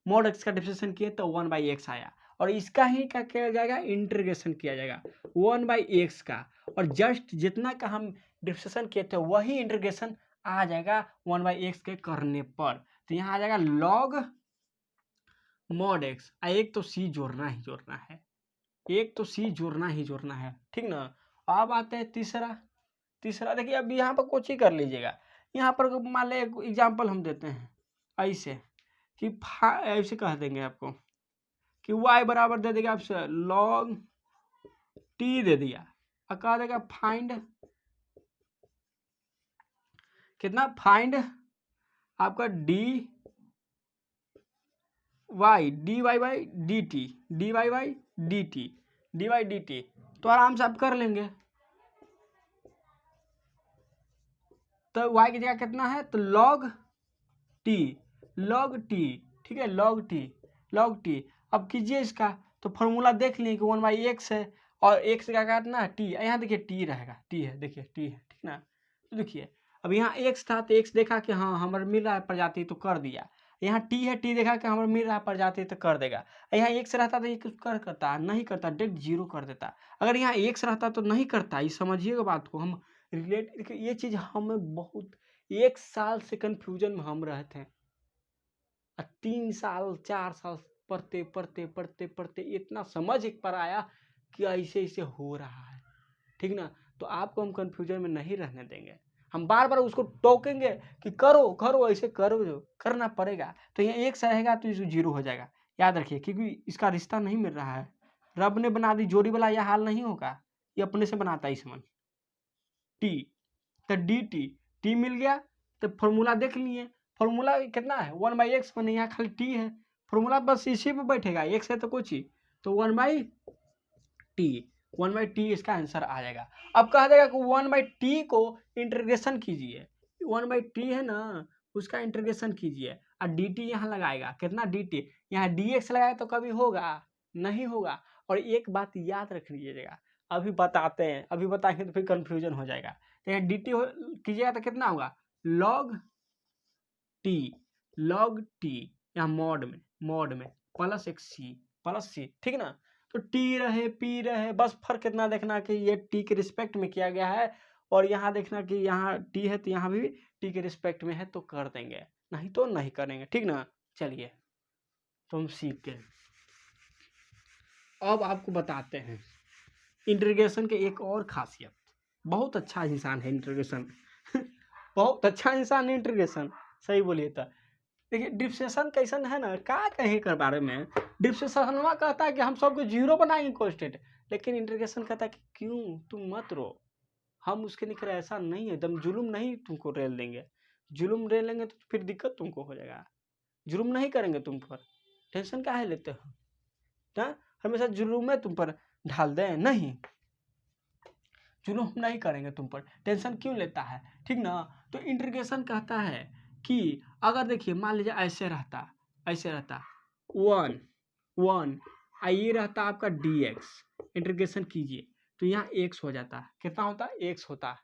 A: mod x का डिफ्रेंशिएशन किए तो 1/x आया, और इसका ही क्या किया जाएगा, इंटीग्रेशन किया जाएगा 1/x का, और जस्ट जितना का हम डिफ्रेंशिएशन किए थे वही इंटीग्रेशन आ जाएगा 1/x के करने पर। तो यहाँ आ जाएगा log mod x, एक तो c जोड़ना ही जोड़ना है, एक तो c जोड़ना ही जोड़ना है, ठीक ना। अब आते हैं तीसरा देखिए, अब यहाँ पर कुछ ही कर लीजिएगा। यहाँ पर मान ले एग्जाम्पल हम देते हैं ऐसे कि ऐसे कह देंगे आपको कि y बराबर दे देगा आपसे log t दे दिया, और कह देगा फाइंड कितना, फाइंड आपका dy बाई dt, तो आराम से आप कर लेंगे। तो y की जगह कितना है, तो log t, ठीक है, log t। अब कीजिए इसका, तो फॉर्मूला देख लें कि 1/x है, और x का कितना है, t, यहाँ देखिए t रहेगा, t है, देखिए t है, ठीक ना। तो देखिए अब यहाँ x था तो x देखा कि हाँ हमारे मिल रहा है प्रजाति तो कर दिया, यहाँ t है, t देखा कि हमारे मिल रहा है प्रजाति तो कर देगा। यहाँ x रहता तो ये कुछ करता नहीं करता, डायरेक्ट 0 कर देता। अगर यहाँ x रहता तो नहीं करता, ये समझिएगा बात को। हम रिलेट, ये चीज़ हमें बहुत 1 साल से कन्फ्यूजन में हम रहे थे, 3 साल 4 साल पढ़ते इतना समझ एक पर आया कि ऐसे ऐसे हो रहा है, ठीक ना। तो आपको हम कन्फ्यूजन में नहीं रहने देंगे, हम बार बार उसको टोकेंगे कि करो ऐसे करो, जो करना पड़ेगा। तो यहाँ x रहेगा तो इसको 0 हो जाएगा, याद रखिए, क्योंकि इसका रिश्ता नहीं मिल रहा है, रब ने बना दी जोड़ी वाला, यह हाल नहीं होगा, ये अपने से बनाता है समझ। t तो dt, t मिल गया, तो फॉर्मूला देख लिए, फॉर्मूला कितना है 1/x, पर यहाँ खाली t है, फॉर्मूला बस इसी पे बैठेगा, x है तो कुछ ही, तो 1/t इसका आंसर आ जाएगा। अब कहा जाएगा कि 1/t को इंटीग्रेशन कीजिए, 1/t है ना, उसका इंटीग्रेशन कीजिए, और dt यहाँ लगाएगा, कितना dt, यहाँ dx लगाए तो कभी होगा नहीं होगा। और एक बात याद रख लीजिएगा, अभी बताते हैं, अभी बताएंगे तो फिर कंफ्यूजन हो जाएगा। तो यहाँ dt कीजिएगा तो कितना होगा, log t, यहाँ मॉड में प्लस एक c, ठीक ना। तो t रहे p रहे, बस फर्क कितना देखना कि ये t के रिस्पेक्ट में किया गया है, और यहाँ देखना कि यहाँ t है तो यहाँ भी t के रिस्पेक्ट में है, तो कर देंगे, नहीं तो नहीं करेंगे, ठीक ना। चलिए तो हम सीख गए। अब आपको बताते हैं इंटीग्रेशन के एक और खासियत, बहुत अच्छा इंसान है इंटीग्रेशन बहुत अच्छा इंसान है इंटीग्रेशन, सही बोलिए तो। देखिए डिफ्रेंशिएशन कैसन है ना, का कहे के बारे में, डिफ्रेंशिएशन कहता है कि हम सबको 0 बनाएंगे कांस्टेंट, लेकिन इंटीग्रेशन कहता है कि क्यों, तुम मत रो, हम उसके निकल, ऐसा नहीं है, एकदम जुल्म नहीं तुमको रेल देंगे, जुल्म रेल लेंगे तो फिर दिक्कत तुमको हो जाएगा, जुल्म नहीं करेंगे तुम पर, टेंशन काहे लेते हो, ना हमेशा जुल्म में तुम पर ढाल दें, नहीं, जुल्म हम नहीं करेंगे तुम पर, टेंशन क्यों लेता है, ठीक ना। तो इंटीग्रेशन कहता है कि अगर देखिए मान लीजिए ऐसे रहता 1 ये रहता आपका dx, इंटीग्रेशन कीजिए तो यहाँ x हो जाता, कितना होता है, x होता,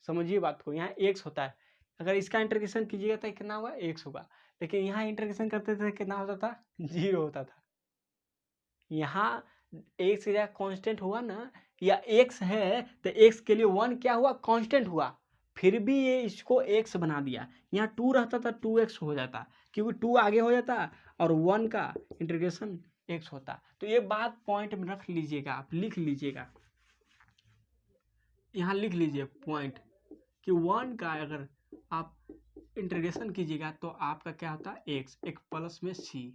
A: समझिए बात को, यहाँ x होता है, अगर इसका इंटीग्रेशन कीजिएगा तो कितना होगा, x होगा, लेकिन यहाँ इंटीग्रेशन करते थे कितना होता था, 0 होता था। यहाँ x की जगह कांस्टेंट हुआ ना, या x है तो x के लिए 1 क्या हुआ, कांस्टेंट हुआ, फिर भी ये इसको x बना दिया, यहाँ 2 रहता था 2x हो जाता, क्योंकि 2 आगे हो जाता और 1 का इंटीग्रेशन x होता। तो ये बात पॉइंट में रख लीजिएगा, आप लिख लीजिएगा, यहाँ लिख लीजिए पॉइंट कि 1 का अगर आप इंटीग्रेशन कीजिएगा तो आपका क्या होता है, x, एक प्लस में c,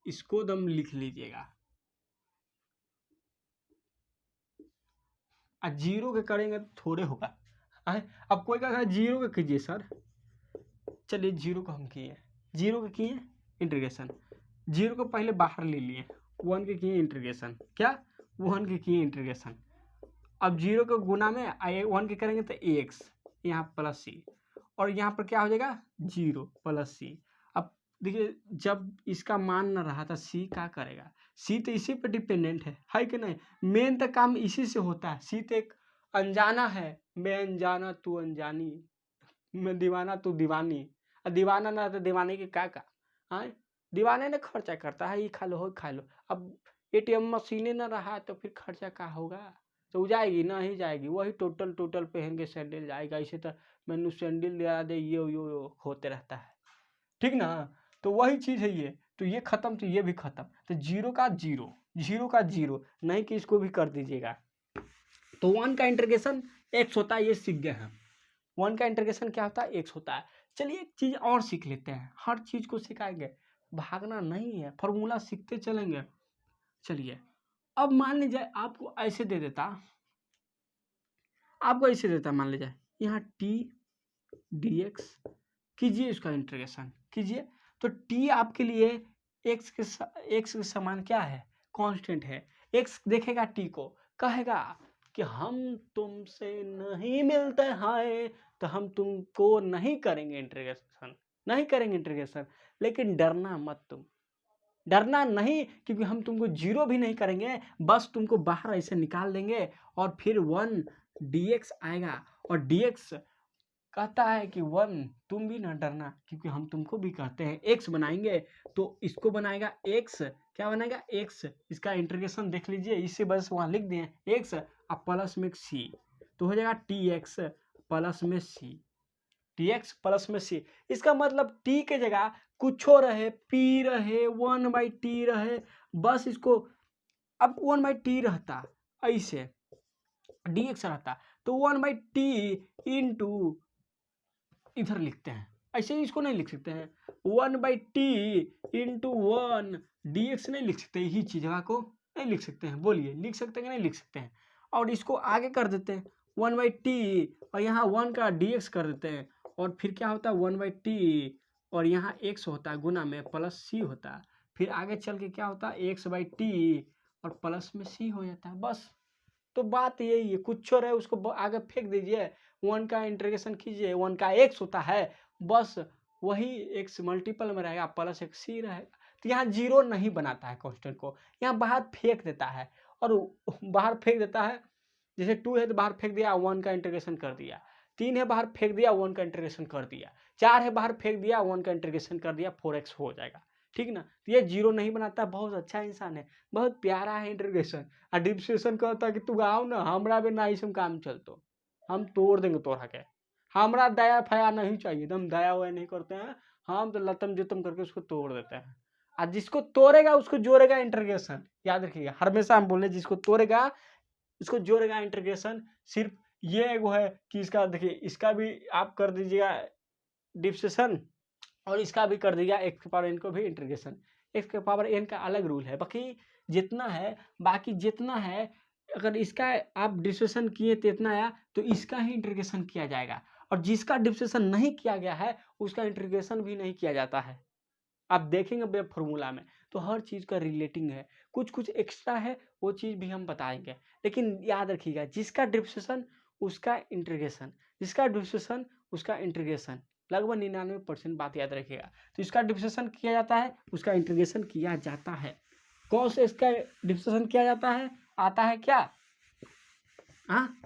A: इसको दम लिख लीजिएगा। और 0 के करेंगे तो थोड़े होगा, अब कोई कहेगा 0 के कीजिए सर, चलिए 0 को हम किए, 0 के किए इंटीग्रेशन, 0 को पहले बाहर ले लिए, 1 के किए इंटीग्रेशन, क्या 1 के किए इंटीग्रेशन, अब 0 के गुना में 1 के करेंगे तो x, यहाँ प्लस c, और यहाँ पर क्या हो जाएगा 0 प्लस c। अब देखिए जब इसका मान ना रहा था सी क्या करेगा, सी तो इसी पर डिपेंडेंट है कि नहीं। मेन तो काम इसी से होता है। सी तो एक अनजाना है, मैं अनजाना तू अनजानी, मैं दीवाना तू दीवानी, और दीवाना ना तो दीवाने के का हाँ, दीवाने ने खर्चा करता है, ये खा लो हो खा लो। अब एटीएम मशीने ना रहा तो फिर खर्चा का होगा, तो जाएगी ना ही जाएगी, वही टोटल टोटल पहन के सैंडल जाएगा। इसे तो मैंने सैंडल दिला दे, यो होते रहता है, ठीक ना। तो वही चीज है ये, तो ये खत्म तो ये भी खत्म, तो जीरो का जीरो, जीरो का जीरो, नहीं कि इसको भी कर दीजिएगा। तो वन का इंटीग्रेशन एक्स होता है, ये सीख गए हैं। वन का इंटीग्रेशन क्या होता है, एक्स होता है। चलिए एक चीज और सीख लेते हैं, हर चीज को सिखाएंगे, भागना नहीं है, फॉर्मूला सीखते चलेंगे। चलिए अब मान लीजिए आपको ऐसे दे देता, आपको ऐसे देता, मान लीजिए यहाँ टी डी एक्स, कीजिए इसका इंटीग्रेशन कीजिए, तो टी आपके लिए एक्स के समान क्या है, कांस्टेंट है। एक्स देखेगा टी को, कहेगा कि हम तुमसे नहीं मिलते हैं तो हम तुमको नहीं करेंगे इंटीग्रेशन, नहीं करेंगे इंटीग्रेशन। लेकिन डरना मत, तुम डरना नहीं, क्योंकि हम तुमको जीरो भी नहीं करेंगे, बस तुमको बाहर ऐसे निकाल देंगे और फिर वन dx आएगा, और dx कहता है कि वन, तुम भी ना डरना, क्योंकि हम तुमको भी कहते हैं। एक्स बनाएंगे तो इसको बनाएगा एक्स, क्या बनाएगा एक्स, इसका इंटीग्रेशन देख लीजिए, इससे बस वहां लिख दिए एक्स और प्लस में सी, तो हो जाएगा टी एक्स प्लस में सी, टी एक्स प्लस में सी। इसका मतलब टी के जगह कुछ रहे, पी रहे, वन बाई टी रहे, बस इसको, अब वन बाई टी रहता, ऐसे डी एक्स रहता, तो वन बाई टी इंटू, इधर लिखते हैं, ऐसे इसको नहीं लिख सकते हैं, one by T into one D x नहीं लिख सकते, यही चीज को नहीं लिख सकते हैं, बोलिए लिख सकते हैं कि नहीं लिख सकते हैं। और इसको आगे कर देते हैं वन बाई टी, और यहाँ वन का डी एक्स कर देते हैं, और फिर क्या होता है वन बाई टी, और यहाँ एक्स होता है गुना में प्लस सी होता है, फिर आगे चल के क्या होता है एक्स बाई टी और प्लस में सी हो जाता है, बस। तो बात यही है, कुछ और है उसको आगे फेंक दीजिए, वन का इंटीग्रेशन कीजिए, वन का एक्स होता है, बस वही एक्स मल्टीपल में रहेगा, प्लस एक सी रहेगा। तो यहाँ जीरो नहीं बनाता है कांस्टेंट को, यहाँ बाहर फेंक देता है, और बाहर फेंक देता है, जैसे 2 है तो बाहर फेंक दिया, 1 का इंटीग्रेशन कर दिया, 3 है बाहर फेंक दिया, 1 का इंटीग्रेशन कर दिया, 4 है बाहर फेंक दिया, 1 का इंटीग्रेशन कर दिया, 4x हो जाएगा, ठीक ना। तो ये जीरो नहीं बनाता, बहुत अच्छा इंसान है, बहुत प्यारा है इंटीग्रेशन। और डिफ्रेंशिएशन कहता है कि तू आओ ना हमरा भी ना इसमें काम चलतो, हम तोड़ देंगे तोड़ा के, हमरा दया फया नहीं चाहिए, एकदम दया वया नहीं करते हैं, हम तो लतम जुतम करके उसको तोड़ देते हैं। और जिसको तोड़ेगा उसको जोड़ेगा इंटीग्रेशन, याद रखिएगा, हमेशा हम बोले जिसको तोड़ेगा उसको जोड़ेगा इंटीग्रेशन। सिर्फ ये एगो है कि इसका देखिए, इसका भी आप कर दीजिएगा डिफ्रेंशिएशन, और इसका भी कर दिया एक्स के पावर एन को भी इंटीग्रेशन, एक्स के पावर एन का अलग रूल है, बाकी जितना है अगर इसका आप डिफ्रेंशिएशन किए तो इतना आया, तो इसका ही इंटीग्रेशन किया जाएगा, और जिसका डिफ्रेंशिएशन नहीं किया गया है उसका इंटीग्रेशन भी नहीं किया जाता है। आप देखेंगे वेब फॉर्मूला में तो हर चीज़ का रिलेटिंग है, कुछ कुछ एक्स्ट्रा है, वो चीज़ भी हम बताएंगे। लेकिन याद रखिएगा, जिसका डिफ्रेंशिएशन उसका इंटीग्रेशन, जिसका डिफ्रेंशिएशन उसका इंटीग्रेशन, लगभग 99% बात याद रखिएगा। तो इसका डिफ्रेंशिएशन किया जाता है, उसका इंटीग्रेशन किया जाता है। कौन से इसका डिफ्रेंशिएशन किया जाता है, आता है क्या, हाँ।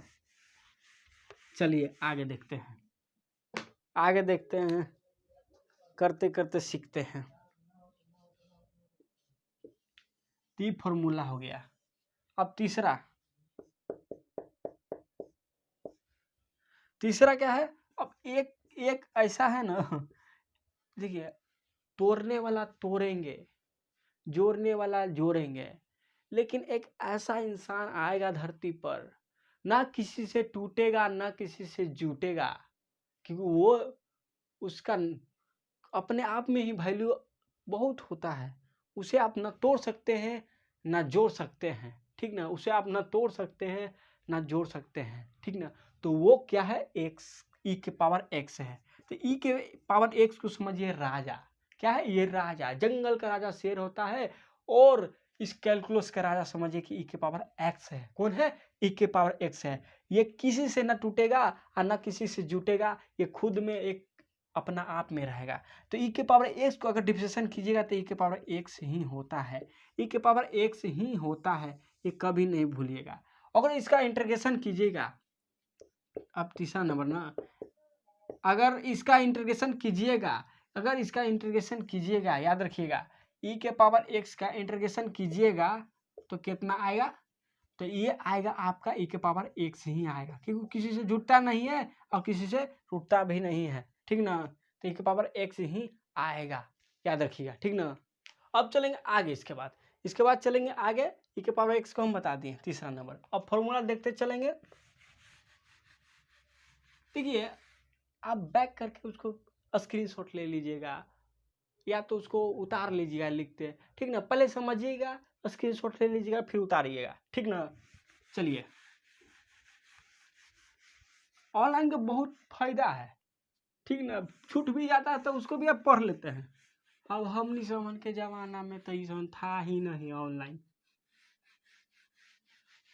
A: चलिए आगे देखते हैं, आगे देखते हैं, करते करते सीखते हैं। ती फॉर्मूला हो गया, अब तीसरा क्या है, अब एक ऐसा है ना, देखिए तोड़ने वाला तोड़ेंगे, जोड़ने वाला जोड़ेंगे, लेकिन एक ऐसा इंसान आएगा धरती पर, ना किसी से टूटेगा ना किसी से जुटेगा, क्योंकि वो उसका अपने आप में ही वैल्यू बहुत होता है, उसे आप ना तोड़ सकते हैं ना जोड़ सकते हैं, ठीक ना, उसे आप ना तोड़ सकते हैं ना जोड़ सकते हैं, ठीक ना। तो वो क्या है, एक्स, ई के पावर एक्स है। तो ई के पावर एक्स को समझिए राजा, क्या है ये राजा, जंगल का राजा शेर होता है, और इस कैलकुलस का राजा समझिए कि ई के पावर एक्स है। कौन है, ई के पावर एक्स है। ये किसी से ना टूटेगा और ना किसी से जुटेगा, ये खुद में एक अपना आप में रहेगा। तो ई के पावर एक्स को अगर डिफरेंशिएशन कीजिएगा तो ई के पावर एक्स ही होता है, ई के पावर एक्स ही होता है, ये कभी नहीं भूलिएगा। अगर इसका इंटीग्रेशन कीजिएगा, अब तीसरा नंबर ना, अगर इसका इंटीग्रेशन कीजिएगा, याद रखिएगा, ई के पावर एक्स का इंटीग्रेशन कीजिएगा तो कितना आएगा, तो ये आएगा आपका ई के पावर एक्स ही आएगा, क्योंकि किसी से जुड़ता नहीं है और किसी से टूटता भी नहीं है, ठीक ना। तो ई के पावर एक्स ही आएगा, याद रखिएगा, ठीक ना। अब चलेंगे आगे, इसके बाद चलेंगे आगे, ई के पावर एक्स को हम बता दिए तीसरा नंबर। अब फॉर्मूला देखते चलेंगे। देखिए आप बैक करके उसको स्क्रीनशॉट ले लीजिएगा या तो उसको उतार लीजिएगा लिखते, ठीक ना। पहले समझिएगा, स्क्रीनशॉट ले लीजिएगा, फिर उतारिएगा, ठीक ना। चलिए, ऑनलाइन का बहुत फायदा है, ठीक ना। छूट भी जाता है तो उसको भी आप पढ़ लेते हैं। अब हमनी समन के जमाना में तो ये था ही नहीं,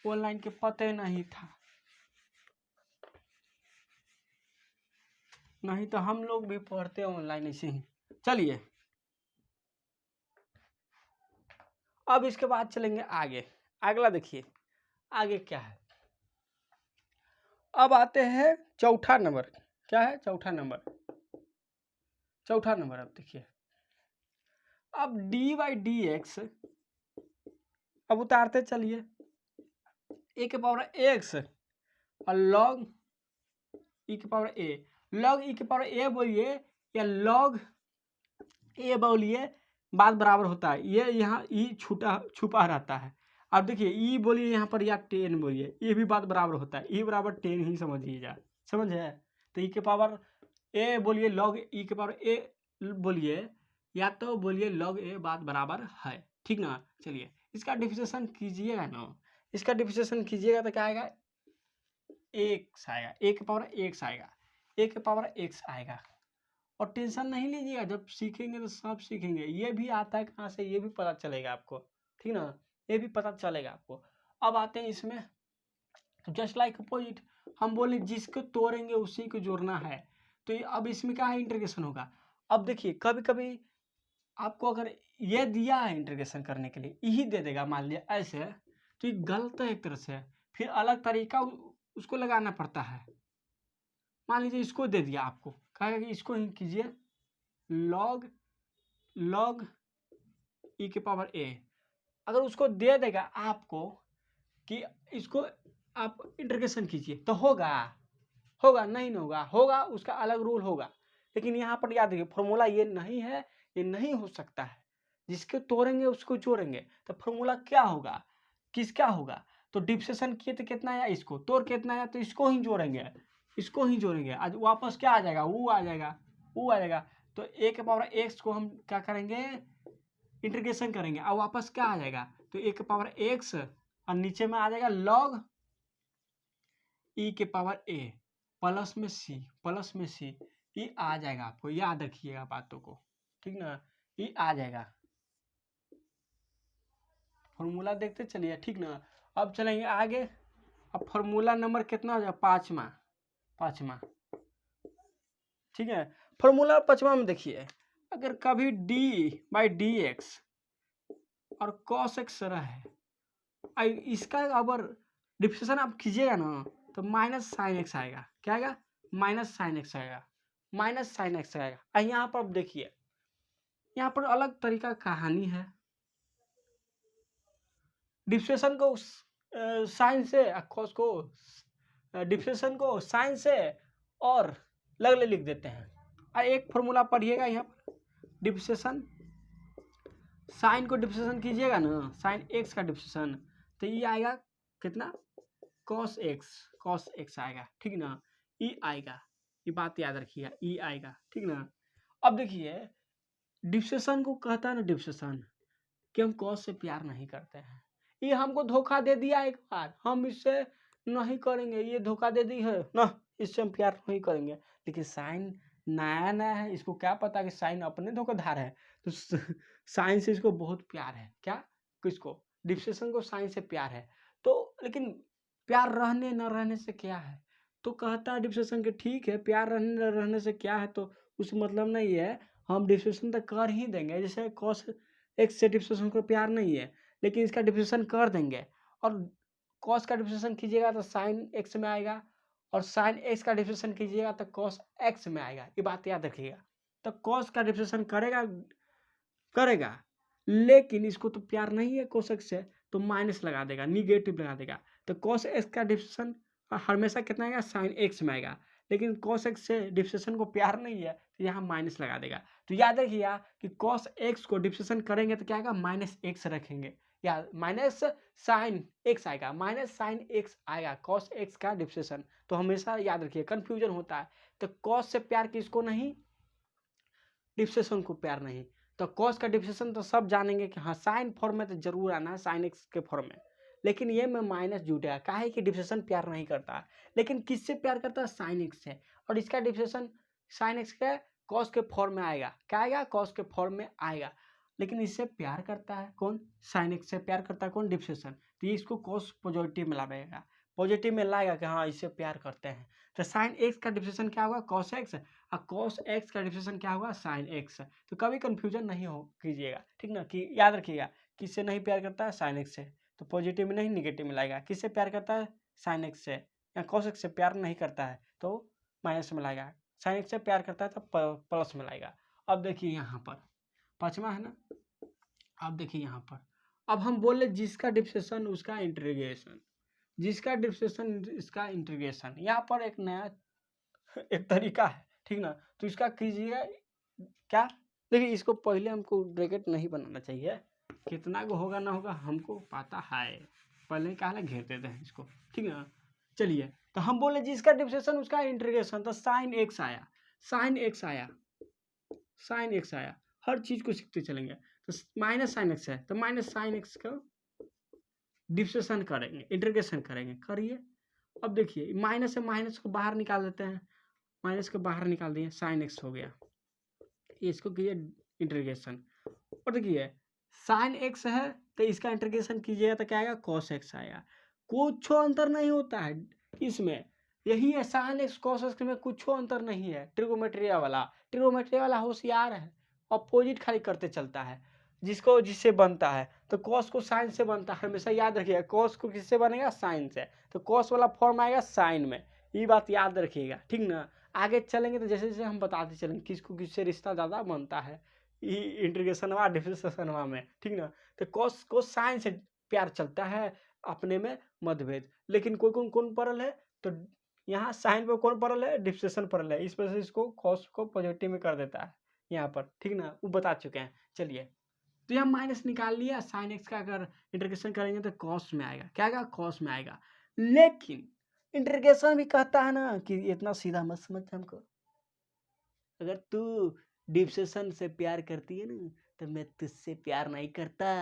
A: ऑनलाइन के पते नहीं था, नहीं तो हम लोग भी पढ़ते ऑनलाइन ऐसे ही। चलिए अब इसके बाद चलेंगे आगे, अगला देखिए आगे क्या है। अब आते हैं चौथा नंबर, क्या है चौथा नंबर। अब देखिए, अब डी बाई डी एक्स, अब उतारते चलिए, ए के पावर एक्स और लॉग ई के पावर ए, लॉग ई के पावर ए बोलिए या लॉग ए बोलिए, बात बराबर होता है। ये यहाँ ई छुपा रहता है। अब देखिए ई बोलिए यहाँ पर या 10 बोलिए, ये भी बात बराबर होता है, ई बराबर 10 ही समझिएगा, समझे। तो ई के पावर ए बोलिए लॉग ई के पावर ए बोलिए या तो बोलिए लॉग ए, बात बराबर है, ठीक ना। चलिए इसका डिफरेंशिएशन कीजिएगा ना, इसका डिफरेंशिएशन कीजिएगा तो क्या आएगा, एक्स आएगा, ए के पावर एक्स आएगा, ए के पावर एक्स आएगा। और टेंशन नहीं लीजिएगा, जब सीखेंगे तो सब सीखेंगे, ये भी आता है कहाँ से ये भी पता चलेगा आपको, ठीक ना, ये भी पता चलेगा आपको। अब आते हैं इसमें, जस्ट लाइक अपोजिट, हम बोले जिसको तोड़ेंगे उसी को जोड़ना है। तो ये अब इसमें क्या है, इंटीग्रेशन होगा। अब देखिए कभी कभी आपको अगर ये दिया है इंटीग्रेशन करने के लिए, यही दे देगा मान लिया ऐसे, तो ये गलत है एक तरह से, फिर अलग तरीका उसको लगाना पड़ता है। मान लीजिए इसको दे दिया आपको, कहेगा कि इसको ही कीजिए लॉग ई के पावर ए, अगर उसको दे देगा आपको कि इसको आप इंटीग्रेशन कीजिए तो होगा नहीं होगा, उसका अलग रूल होगा। लेकिन यहाँ पर याद रखिए फॉर्मूला ये नहीं है, ये नहीं हो सकता है, जिसको तोड़ेंगे उसको जोड़ेंगे। तो फॉर्मूला क्या होगा, किसका होगा, तो डिफरेंशिएशन किए तो कितना आया, इसको तोड़ कितना आया, तो इसको ही जोड़ेंगे, आज वापस क्या आ जाएगा, वो आ जाएगा। तो ए के पावर एक्स को हम क्या करेंगे, इंटीग्रेशन करेंगे, और वापस क्या आ जाएगा, तो ए के पावर एक्स और नीचे में आ जाएगा लॉग ई के पावर ए प्लस में सी, ये आ जाएगा। आपको याद रखिएगा बातों को, ठीक ना, ये आ जाएगा। फॉर्मूला देखते चलिए, ठीक ना। अब चलेंगे आगे, अब फॉर्मूला नंबर कितना हो जाएगा, पाँचवा, ठीक है। फॉर्मूला 5वां में देखिए, अगर कभी डी बाई डी एक्स और कॉस एक्स रहे, इसका अगर डिफरेंशिएशन आप कीजिएगा ना तो माइनस साइन एक्स आएगा, क्या आएगा, माइनस साइन एक्स आएगा। यहाँ पर अब देखिए, यहाँ पर अलग तरीका कहानी है, डिफरेंशिएशन को साइन से, कॉस को डिफरेंशिएशन को साइन से और लगले लिख देते हैं। और एक फॉर्मूला पढ़िएगा यहाँ पर, डिफरेंशिएशन साइन को डिफरेंशिएशन कीजिएगा ना, साइन एक्स का डिफरेंशिएशन, तो ये आएगा कितना, कॉस एक्स आएगा, ठीक ना, ई आएगा, ये बात याद रखिएगा, ई आएगा, ठीक ना। अब देखिए डिफरेंशिएशन को कहता है ना, डिफरेंशिएशन कि हम कॉस से प्यार नहीं करते हैं, ये हमको धोखा दे दिया एक बार, हम इससे नहीं करेंगे, ये धोखा दे दी है ना, इससे हम प्यार नहीं करेंगे। लेकिन साइन नया है, इसको क्या पता कि साइन अपने धोखाधार है, तो साइन से इसको बहुत प्यार है, क्या, किसको, डिफरेंशिएशन को साइन से प्यार है। तो लेकिन प्यार रहने न रहने से क्या है, तो कहता है डिफरेंशिएशन के ठीक है, प्यार रहने न रहने से क्या है, तो उस मतलब नहीं है, हम डिफ्रेंशिएशन तो कर ही देंगे। जैसे कॉस एक्स से डिफ्रेंशिएशन को प्यार नहीं है, लेकिन इसका डिफ्रेंशिएशन कर देंगे। और कॉस का डिफ्रेंशिएशन कीजिएगा तो साइन एक्स में आएगा, और साइन एक्स का डिफ्रेंशिएशन कीजिएगा तो कॉस एक्स में आएगा। ये बात याद रखिएगा। तो कॉस का डिफ्रेंशिएशन करेगा, लेकिन इसको तो प्यार नहीं है कोस एक्स से, तो माइनस लगा देगा, निगेटिव लगा देगा। तो कॉस एक्स का डिफ्रेंशिएशन हमेशा कितना आएगा, साइन एक्स में आएगा। लेकिन कॉस एक्स से डिफ्रेंशिएशन को प्यार नहीं है, तो यहाँ माइनस लगा देगा। तो याद रखिएगा कि कॉस एक्स को डिफ्रेंशिएशन करेंगे तो क्या आएगा, माइनस एक्स रखेंगे, या माइनस साइन एक्स आएगा, माइनस साइन एक्स आएगा कॉस एक्स का डिफ्रेंशिएशन। तो हमेशा याद रखिए, कंफ्यूजन होता है। तो कॉस से प्यार किसको नहीं, डिफ्रेंशिएशन को प्यार नहीं। तो कॉस का डिफ्रेंशिएशन तो सब जानेंगे कि हाँ साइन फॉर्म में तो जरूर आना है, साइन एक्स के फॉर्म में। लेकिन ये में माइनस जुटेगा, काहे कि डिफ्रेंशिएशन प्यार नहीं करता है। लेकिन किससे प्यार करता है, साइन एक्स से। और इसका डिफ्रेंशिएशन साइन एक्स के कॉस के फॉर्म में आएगा, क्या आएगा, कॉस के फॉर्म में आएगा। लेकिन इससे प्यार करता है कौन, साइन एक्स से प्यार करता है कौन, डिफ्रेंशिएशन। तो ये इसको कॉस पॉजिटिव में लाएगा, पॉजिटिव में लाएगा कि हाँ इससे प्यार करते हैं। तो साइन एक्स का डिफ्रेंशिएशन क्या होगा, कॉस एक्स, और कॉस एक्स का डिफ्रेंशिएशन क्या होगा, साइन एक्स। तो कभी कंफ्यूजन नहीं हो कीजिएगा, ठीक ना। कि याद रखिएगा किससे नहीं प्यार करता है, साइन एक्स से। तो पॉजिटिव में नहीं निगेटिव में लाएगा। किससे प्यार करता है, साइन एक्स से। या कॉस एक्स से प्यार नहीं करता है तो माइनस में लाएगा, साइन एक्स से प्यार करता है तो प्लस में लाएगा। अब देखिए यहाँ पर पांचवा है ना, अब देखिए यहाँ पर, अब हम बोले जिसका डिफ्रेंशिएशन उसका इंटीग्रेशन, जिसका डिफ्रेंशिएशन इसका इंटीग्रेशन। यहाँ पर एक नया एक तरीका है, ठीक ना। तो इसका कीजिएगा क्या, देखिए इसको पहले हमको ब्रैकेट नहीं बनाना चाहिए, कितना को होगा ना होगा हमको पता है, पहले क्या घेर देते हैं इसको, ठीक ना। चलिए, तो हम बोले जिसका डिफ्रेंशिएशन उसका इंटीग्रेशन, तो साइन एक्स आया, साइन एक्स आया, साइन एक्स आया। हर चीज को सीखते चलेंगे। तो माइनस साइन एक्स है, तो माइनस साइन एक्स का डिफ्रेंशिएशन करेंगे, इंटीग्रेशन करेंगे, करिए। अब देखिए माइनस से माइनस को बाहर निकाल देते हैं, माइनस को बाहर निकाल दिए, साइन एक्स हो गया। इसको कीजिए इंटीग्रेशन, और देखिए साइन एक्स है तो इसका इंटीग्रेशन कीजिएगा तो क्या आएगा, कॉस एक्स आएगा। कुछ अंतर नहीं होता है इसमें, यही है साइन एक्स कॉस एक्स में कुछ अंतर नहीं है। ट्रिगोमेट्री वाला होशियार है, अपोजिट खाली करते चलता है, जिसको जिससे बनता है। तो कॉस को साइन से बनता है, हमेशा याद रखिएगा। कॉस को किससे बनेगा, साइन से। तो कॉस वाला फॉर्म आएगा साइन में, ये बात याद रखिएगा, ठीक ना। आगे चलेंगे तो जैसे जैसे हम बताते चलेंगे किसको किससे रिश्ता ज़्यादा बनता है इंटीग्रेशनवा डिफरेंशिएशनवा में, ठीक ना। तो कॉस को साइन से प्यार चलता है, अपने में मतभेद। लेकिन कोई कौन परल है, तो यहाँ साइन पे कौन परल है, डिफ्रेंशिएशन परल है, इस वजह से इसको कॉस को पॉजिटिव में कर देता है यहाँ पर, ठीक ना। वो बता चुके हैं। चलिए, तो यहाँ माइनस निकाल लिया, साइन एक्स का अगर इंटीग्रेशन करेंगे तो कॉस में आएगा, क्या आएगा, कॉस में आएगा। लेकिन इंटीग्रेशन भी कहता है ना कि इतना सीधा मत समझ हमको, अगर तू डिफ्रेंशिएशन से प्यार करती है ना तो मैं तुझसे प्यार नहीं करता।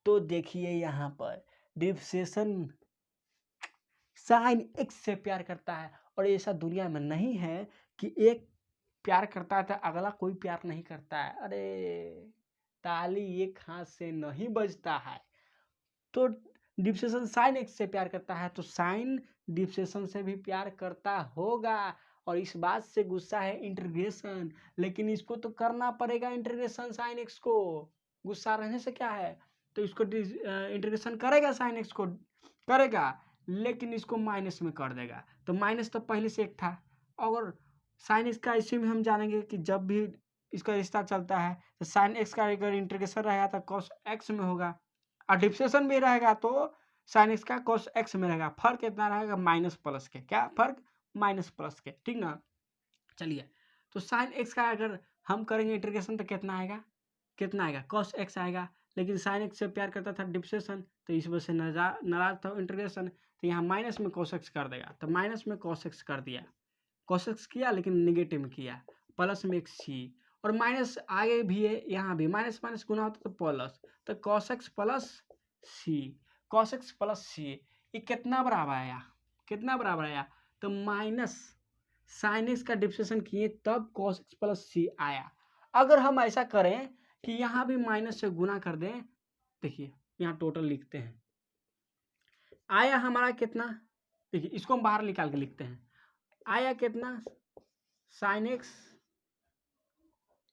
A: तो देखिए यहाँ पर डिफ्रेंशिएशन साइन एक्स से प्यार करता है, और ऐसा दुनिया में नहीं है कि एक प्यार करता है तो अगला कोई प्यार नहीं करता है। अरे ताली एक हाथ से नहीं बजता है। तो डिफ्रेंशिएशन साइन एक्स से प्यार करता है तो साइन डिफ्रेंशिएशन से भी प्यार करता होगा, और इस बात से गुस्सा है इंटीग्रेशन। लेकिन इसको तो करना पड़ेगा इंटीग्रेशन साइन एक्स को, गुस्सा रहने से क्या है। तो इसको इंटीग्रेशन करेगा, साइन एक्स को करेगा, लेकिन इसको माइनस में कर देगा। तो माइनस तो पहले से एक था, और साइन एक्स का इसी में हम जानेंगे कि जब भी इसका रिश्ता चलता है तो साइन एक्स का अगर इंटीग्रेशन रहेगा तो कॉस एक्स में होगा, और डिफ्रेंशिएशन भी रहेगा तो साइन एक्स का कॉस एक्स में रहेगा। फर्क कितना रहेगा, माइनस प्लस के, क्या फर्क, माइनस प्लस के, ठीक ना। चलिए, तो साइन एक्स का अगर हम करेंगे इंटीग्रेशन तो कितना आएगा, कितना आएगा, कॉस एक्स आएगा। लेकिन साइन एक्स से प्यार करता था डिफ्रेंशिएशन, तो इस वजह से नाराज था इंटीग्रेशन, तो यहाँ माइनस में कॉस एक्स कर देगा। तो माइनस में कॉस एक्स कर दिया, कॉस एक्स किया लेकिन निगेटिव में किया, प्लस में एक सी, और माइनस आगे भी है, यहाँ भी माइनस माइनस गुना होता तो प्लस। तो कॉस एक्स प्लस सी, कॉस एक्स प्लस सी, ये कितना बराबर आया, कितना बराबर आया, तो माइनस साइन एक्स का डिफ्रेंशिएशन किए तब कॉस एक्स प्लस सी आया। अगर हम ऐसा करें कि यहाँ भी माइनस से गुना कर दें, देखिए यहाँ टोटल लिखते हैं, आया हमारा कितना, देखिए इसको हम बाहर निकाल के लिखते हैं, आया कितना, साइन एक्स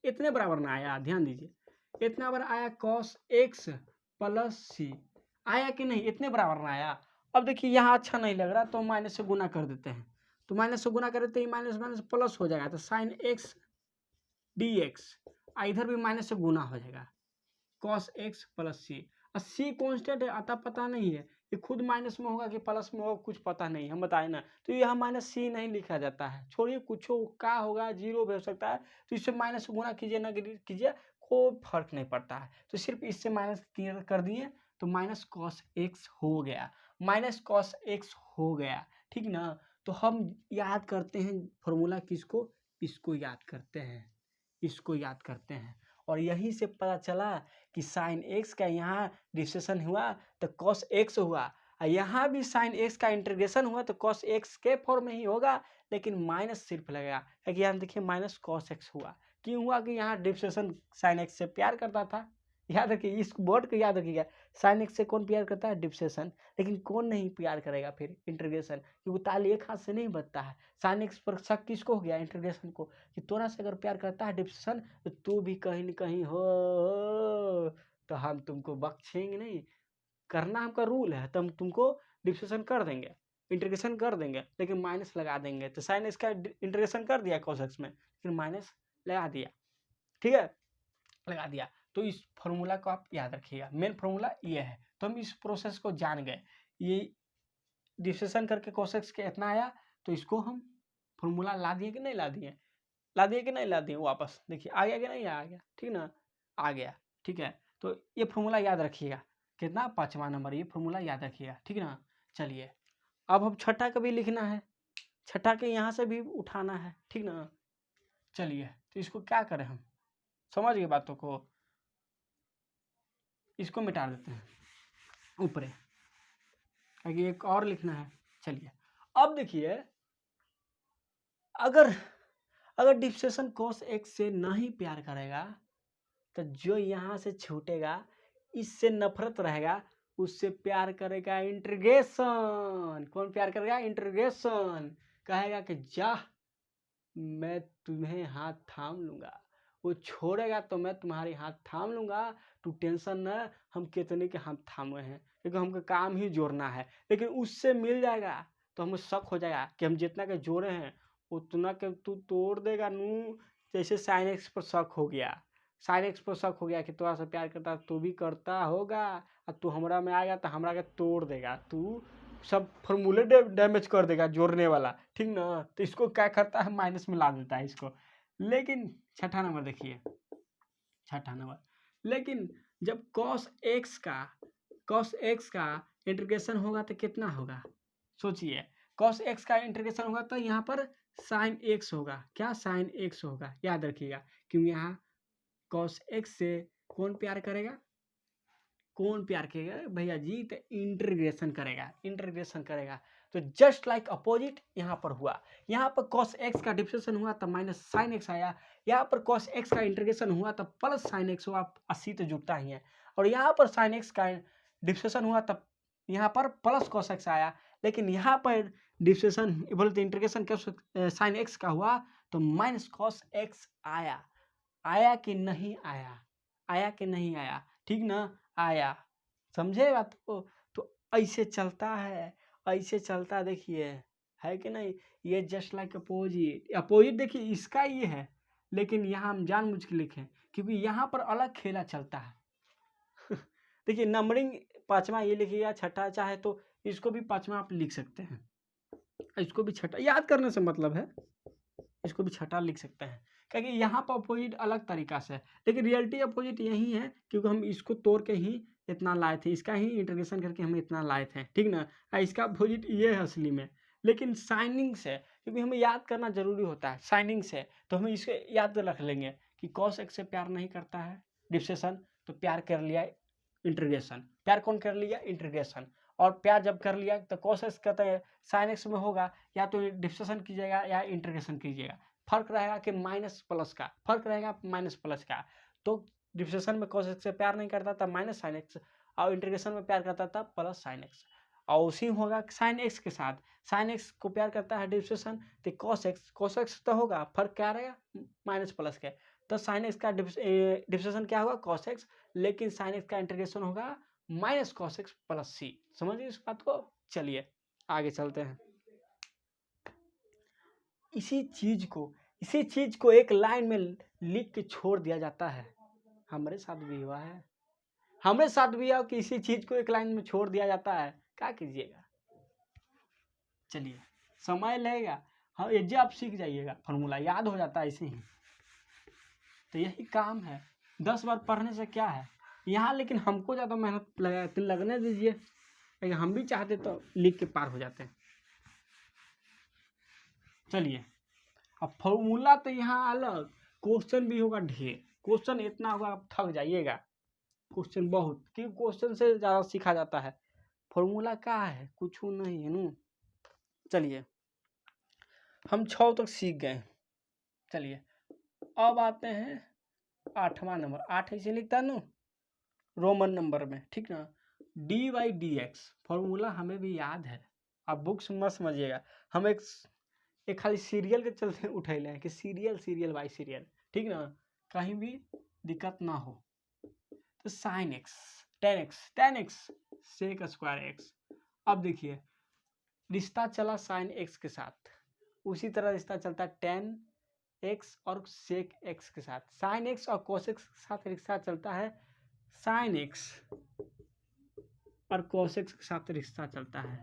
A: इतने बराबर ना आया, ध्यान दीजिए, इतना बार आया cos x प्लस सी, आया कि नहीं, इतने बराबर ना आया। अब देखिए यहाँ अच्छा नहीं लग रहा तो माइनस से गुना कर देते हैं, तो माइनस से गुना कर देते हैं, माइनस माइनस प्लस हो जाएगा, तो साइन एक्स डी एक्स, इधर भी माइनस से गुना हो जाएगा, cos x प्लस सी। और सी कॉन्स्टेंट है, अतः पता नहीं है ये खुद माइनस में होगा कि प्लस में होगा, कुछ पता नहीं, हम बताए ना, तो यहाँ माइनस सी नहीं लिखा जाता है, छोड़िए कुछ का होगा, जीरो भी हो सकता है, तो इससे माइनस से गुना कीजिए ना कीजिए, कोई फर्क नहीं पड़ता है, तो सिर्फ इससे माइनस क्लियर कर दिए, तो माइनस कॉस एक्स हो गया, माइनस कॉस एक्स हो गया, ठीक ना। तो हम याद करते हैं फॉर्मूला किसको, इसको याद करते हैं, इसको याद करते हैं, और यहीं से पता चला कि साइन एक्स का यहाँ डिफ्रेंशिएशन हुआ तो कॉस एक्स हुआ, और यहाँ भी साइन एक्स का इंटीग्रेशन हुआ तो कॉस एक्स के फॉर्म में ही होगा, लेकिन माइनस सिर्फ लगेगा, क्योंकि यहाँ देखिए माइनस कॉस एक्स हुआ, क्यों हुआ कि यहाँ डिफ्रेंशिएशन साइन एक्स से प्यार करता था, याद रखिए, इस वर्ड को याद रखिएगा, साइन एक्स से कौन प्यार करता है, डिफ्रेंशिएशन, लेकिन कौन नहीं प्यार करेगा फिर, इंटीग्रेशन, क्योंकि ताली एक हाथ से नहीं बचता है, साइन एक्स पर शक किसको हो गया, इंटीग्रेशन को, कि तोरा से अगर प्यार करता है डिफ्रेंशिएशन तो तू भी कहीं न कहीं हो, तो हम तुमको बख्शेंगे नहीं, करना हमका रूल है, तो हम तुमको डिफ्रेंशिएशन कर देंगे, इंटीग्रेशन कर देंगे, लेकिन माइनस लगा देंगे, तो साइन एक्स का इंटीग्रेशन कर दिया cos x में, लेकिन माइनस लगा दिया, ठीक है, लगा दिया। तो इस फॉर्मूला को आप याद रखिएगा, मेन फॉर्मूला ये है, तो हम इस प्रोसेस को जान गए, ये डिफ्रेंशिएशन करके cos x के इतना आया, तो इसको हम फॉर्मूला ला दिए कि नहीं ला दिए, ला दिए कि नहीं ला दिए, वापस देखिए आ गया कि नहीं आ गया, ठीक ना, आ गया, ठीक है। तो ये फॉर्मूला याद रखिएगा, कितना, 5वां नंबर, ये फॉर्मूला याद रखिएगा, ठीक ना। चलिए अब हम छठा का भी लिखना है, छठा के यहाँ से भी उठाना है, ठीक ना। चलिए तो इसको क्या करें, हम समझ गए बातों को, इसको मिटा देते हैं ऊपरे, आगे एक और लिखना है। चलिए अब देखिए, अगर डिफ्रेंशिएशन cos x से नहीं प्यार करेगा तो जो यहाँ से छूटेगा, इससे नफरत रहेगा, उससे प्यार करेगा इंटीग्रेशन, कौन प्यार करेगा, इंटीग्रेशन, कहेगा कि जा मैं तुम्हें हाथ थाम लूंगा, वो छोड़ेगा तो मैं तुम्हारे हाथ थाम लूंगा, तू टेंशन न, हम कितने के हाथ थामे हैं, क्योंकि हमको काम ही जोड़ना है, लेकिन उससे मिल जाएगा तो हमें शक हो जाएगा कि हम जितना के जोड़े हैं उतना के तू तोड़ देगा नू, जैसे साइन एक्स पर शक हो गया, साइन एक्स पर शक हो गया कि थोड़ा सा प्यार करता तू भी करता होगा, और तू हमरा में आएगा तो हमरा के तोड़ देगा, तू सब फॉर्मूले डैमेज कर देगा जोड़ने वाला, ठीक ना। तो इसको क्या करता है, माइनस में ला देता है इसको। लेकिन छठा नंबर देखिए, छठा नंबर, लेकिन जब cos x का इंटीग्रेशन होगा तो कितना होगा, सोचिए, cos x का इंटीग्रेशन होगा तो यहाँ पर sin x होगा, क्या sin x होगा, याद रखिएगा, क्योंकि यहाँ cos x से कौन प्यार करेगा, कौन प्यार करेगा भैया जी, तो इंटीग्रेशन करेगा, इंटीग्रेशन करेगा, तो जस्ट लाइक अपोजिट यहाँ पर हुआ, यहाँ पर cos x का डिफ्रेंशिएशन हुआ तब माइनस साइन एक्स आया, यहाँ पर cos x का इंटीग्रेशन हुआ तब प्लस साइन एक्स हुआ, 80 तो जुड़ता ही है, और यहाँ पर साइन एक्स का डिफ्रेंशिएशन हुआ तब यहाँ पर प्लस cos x आया, लेकिन यहाँ पर डिफ्रेंशिएशन बोलते इंटीग्रेशन क्या साइन एक्स का हुआ तो माइनस cos x आया, आया कि नहीं आया, आया कि नहीं आया, ठीक ना, आया, समझे बात को। तो ऐसे चलता है, ऐसे चलता, देखिए है कि नहीं, ये जस्ट लाइक अपोजिट, अपोजिट देखिए इसका ये है, लेकिन यहाँ हम जानबूझ के लिखे क्योंकि यहाँ पर अलग खेला चलता है देखिए नंबरिंग 5वां ये लिखिएगा, छठा चाहे तो इसको भी 5वां आप लिख सकते हैं, इसको भी छठा, याद करने से मतलब है, इसको भी छठा लिख सकते हैं, क्योंकि यहाँ पर अपोजिट अलग तरीका से है, लेकिन रियलिटी अपोजिट यही है, क्योंकि हम इसको तोड़ के ही इतना लाए थे, इसका ही इंटीग्रेशन करके हम इतना लाए थे, ठीक ना, इसका अपोजिट ये है असली में, लेकिन साइनिंग से, क्योंकि हमें याद करना जरूरी होता है साइनिंग से, तो हम इसको याद रख लेंगे कि cos x से प्यार नहीं करता है डिफ्रेंशिएशन, तो प्यार कर लिया इंटीग्रेशन, प्यार कौन कर लिया, इंटीग्रेशन, और प्यार जब कर लिया तो cos x कहते हैं साइन एक्स में होगा, या तो डिफ्रेंशिएशन कीजिएगा या इंटीग्रेशन कीजिएगा, फर्क रहेगा कि माइनस प्लस का, फर्क रहेगा माइनस प्लस का, तो डिफ्रेंशिएशन में cos x से प्यार नहीं करता था माइनस साइन एक्स, और इंटीग्रेशन में प्यार करता था प्लस साइन एक्स, और उसी होगा साइन एक्स के साथ, साइन एक्स को प्यार करता है डिफ्रेंशिएशन, तो cos x तो होगा, फर्क क्या रहेगा माइनस प्लस के, तो साइन एक्स का डिफ्रेंशिएशन क्या होगा कॉस एक्स, लेकिन साइन एक्स का इंटीग्रेशन होगा माइनस कॉस एक्स प्लस सी। समझिए इस बात को। चलिए आगे चलते हैं। इसी चीज को एक लाइन में लिख के छोड़ दिया जाता है। हमारे साथ भी हुआ है, हमारे साथ भी है कि इसी चीज को एक लाइन में छोड़ दिया जाता है, क्या कीजिएगा। चलिए समय लगेगा, हाँ ये आप सीख जाइएगा, फॉर्मूला याद हो जाता है इसे ही। तो यही काम है, 10 बार पढ़ने से क्या है यहाँ, लेकिन हमको ज़्यादा मेहनत लगने दीजिए, लेकिन हम भी चाहते तो लिख के पार हो जाते हैं। चलिए अब फॉर्मूला तो यहाँ अलग, क्वेश्चन भी होगा ढेर, क्वेश्चन इतना होगा आप थक जाइएगा, क्वेश्चन बहुत, क्योंकि क्वेश्चन से ज़्यादा सीखा जाता है, फॉर्मूला क्या है कुछ नहीं है नू। चलिए हम 6 तक सीख गए। चलिए अब आते हैं 8वां नंबर, 8 ऐसे लिखता है ना रोमन नंबर में, ठीक ना। D by D x formula हमें भी याद है, आप बुक्स मत समझिएगा, हम एक खाली सीरियल के चलते उठैले हैं कि सीरियल बाई सीरियल, ठीक ना, कहीं भी दिक्कत ना हो। तो sine X tan X sec square X. अब देखिए रिश्ता चला साइन एक्स के साथ, उसी तरह रिश्ता चलता है टेन एक्स और सेक एक्स के साथ, साइन एक्स और कोस एक्स के साथ रिश्ता चलता है, साइन एक्स और कोस एक्स के साथ रिश्ता चलता है।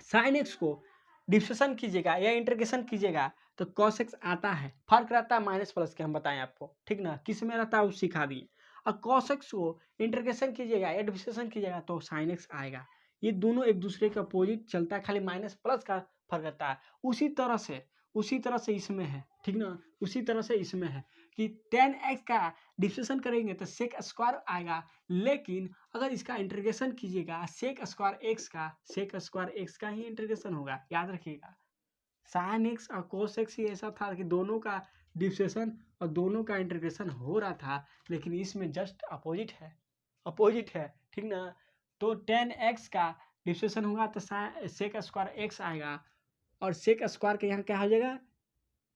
A: साइन एक्स को डिफ्रेंशिएशन कीजिएगा या इंटीग्रेशन कीजिएगा तो कॉस एक्स आता है, फर्क रहता है माइनस प्लस के, हम बताएं आपको, ठीक ना, किस में रहता है वो सिखा दिए। और कॉस एक्स को इंटीग्रेशन कीजिएगा या डिफ्रेंशिएशन कीजिएगा तो साइन एक्स आएगा। ये दोनों एक दूसरे के अपोजिट चलता है, खाली माइनस प्लस का फर्क रहता है। उसी तरह से इसमें है, ठीक ना, उसी तरह से इसमें है कि टेन एक्स का डिफ्रेंशिएशन करेंगे तो सेक स्क्वायर आएगा, लेकिन अगर इसका इंटीग्रेशन कीजिएगा सेक स्क्वायर एक्स का ही इंटीग्रेशन होगा, याद रखिएगा। साइन एक्स और कोस एक्स ही ऐसा था कि दोनों का डिफ्रेंशिएशन और दोनों का इंटीग्रेशन हो रहा था, लेकिन इसमें जस्ट अपोजिट है, ठीक ना। तो टेन एक्स का डिफ्रेंशिएशन होगा तो सेक स्क्वायर एक्स आएगा, और सेक स्क्वायर के यहाँ क्या हो जाएगा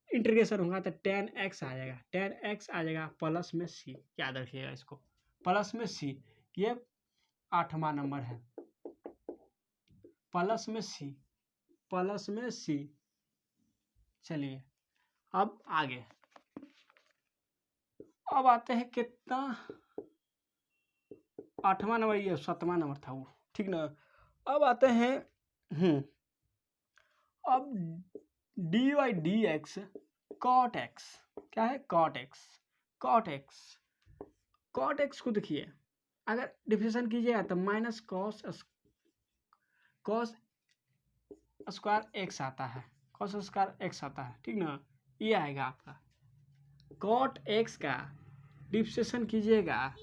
A: इंटीग्रेशन होगा तो टेन एक्स आ जाएगा प्लस में सी, याद रखिएगा इसको, प्लस में सी। ये 8वां नंबर है, प्लस में सी। चलिए अब आगे, अब आते हैं कितना 8वां नंबर, ये 7वां नंबर था वो, ठीक ना। अब आते हैं अब D Y D X cot X, क्या है कॉट एक्स को देखिए, अगर डिफ्रेंशिएशन कीजिएगा तो माइनस कॉस स्क्वायर एक्स आता है, ठीक ना, ये आएगा आपका। कॉट एक्स का डिफ्रेंशिएशन कीजिएगा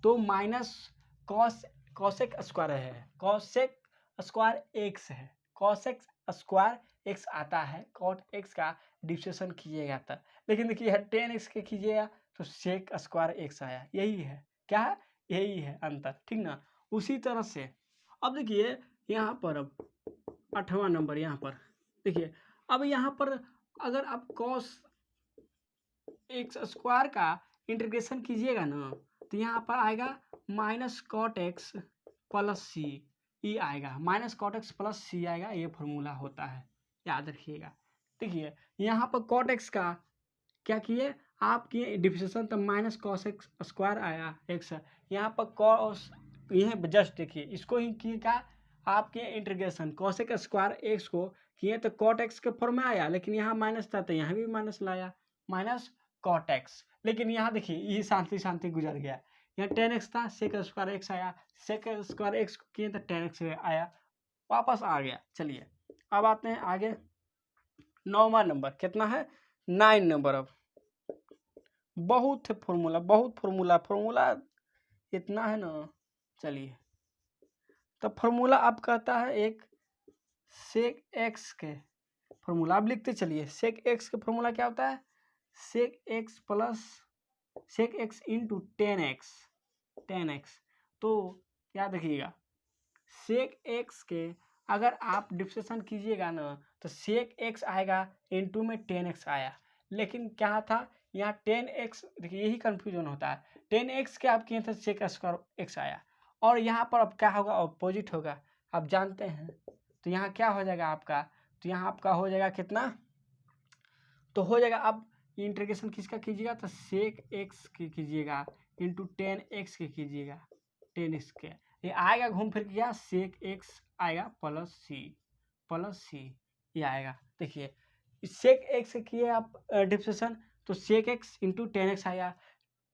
A: तो माइनस कॉसेक स्क्वायर है, कॉसेक स्क्वायर एक्स आता है, कॉट एक्स का डिफ्रेंशिएशन कीजिएगा तब। लेकिन देखिए टेन एक्स के कीजिएगा तो सेक स्क्वायर एक्स आया, यही है क्या है, यही है अंतर, ठीक ना। उसी तरह से अब देखिए यहाँ पर, अब 8वां नंबर यहाँ पर देखिए, अब यहाँ पर अगर आप कॉस एक्स स्क्वायर का इंटीग्रेशन कीजिएगा ना तो यहाँ पर आएगा माइनस कॉट एक्स प्लस सी, ये आएगा माइनस कॉट एक्स प्लस सी आएगा, ये फॉर्मूला होता है, याद रखिएगा। देखिए यहाँ पर कॉट एक्स का क्या किए आप किए डिफ्रेंशिएशन तो माइनस कॉस एक्स स्क्वायर आया एक्स, यहाँ पर कॉस, यह जस्ट देखिए इसको ही किए क्या आपके इंटीग्रेशन कॉसेक स्क्वायर एक्स को किए तो कॉट एक्स के फॉर्म में आया, लेकिन यहाँ माइनस था तो यहाँ भी माइनस लाया, माइनस कॉट एक्स। लेकिन यहाँ देखिए ये शांति गुजर गया, यहाँ टेन एक्स था सेक स्क्वायर एक्स आया, सेक स्क्वायर एक्स किए तो टेन एक्स आया, वापस आ गया। चलिए अब आते हैं आगे 9वां नंबर, कितना है 9 नंबर। अब बहुत है फॉर्मूला इतना है ना। चलिए तो फॉर्मूला आप कहता है एक सेक एक्स के फॉर्मूला आप लिखते चलिए, सेक एक्स का फॉर्मूला क्या होता है, sec X plus sec X into tan X. तो याद रखिएगा सेक एक्स के अगर आप डिफ्रेंशिएशन कीजिएगा ना तो सेक एक्स आएगा इंटू में टेन एक्स आया, लेकिन क्या था यहाँ 10x, देखिए यही कन्फ्यूजन होता है। 10x के आप किए थे सेक स्क्वायर x आया, और यहाँ पर अब क्या होगा, अपोजिट होगा, आप जानते हैं। तो यहाँ क्या हो जाएगा आपका, तो यहाँ आपका हो जाएगा कितना, तो हो जाएगा, अब इंटीग्रेशन किसका कीजिएगा, तो सेक x की कीजिएगा इंटू 10x के कीजिएगा, 10x के, ये आएगा घूम फिर के क्या, सेक x आएगा प्लस सी ये आएगा। देखिए सेक x किए आप डिफ्रेंशिएशन, तो सेक x इंटू 10x आया,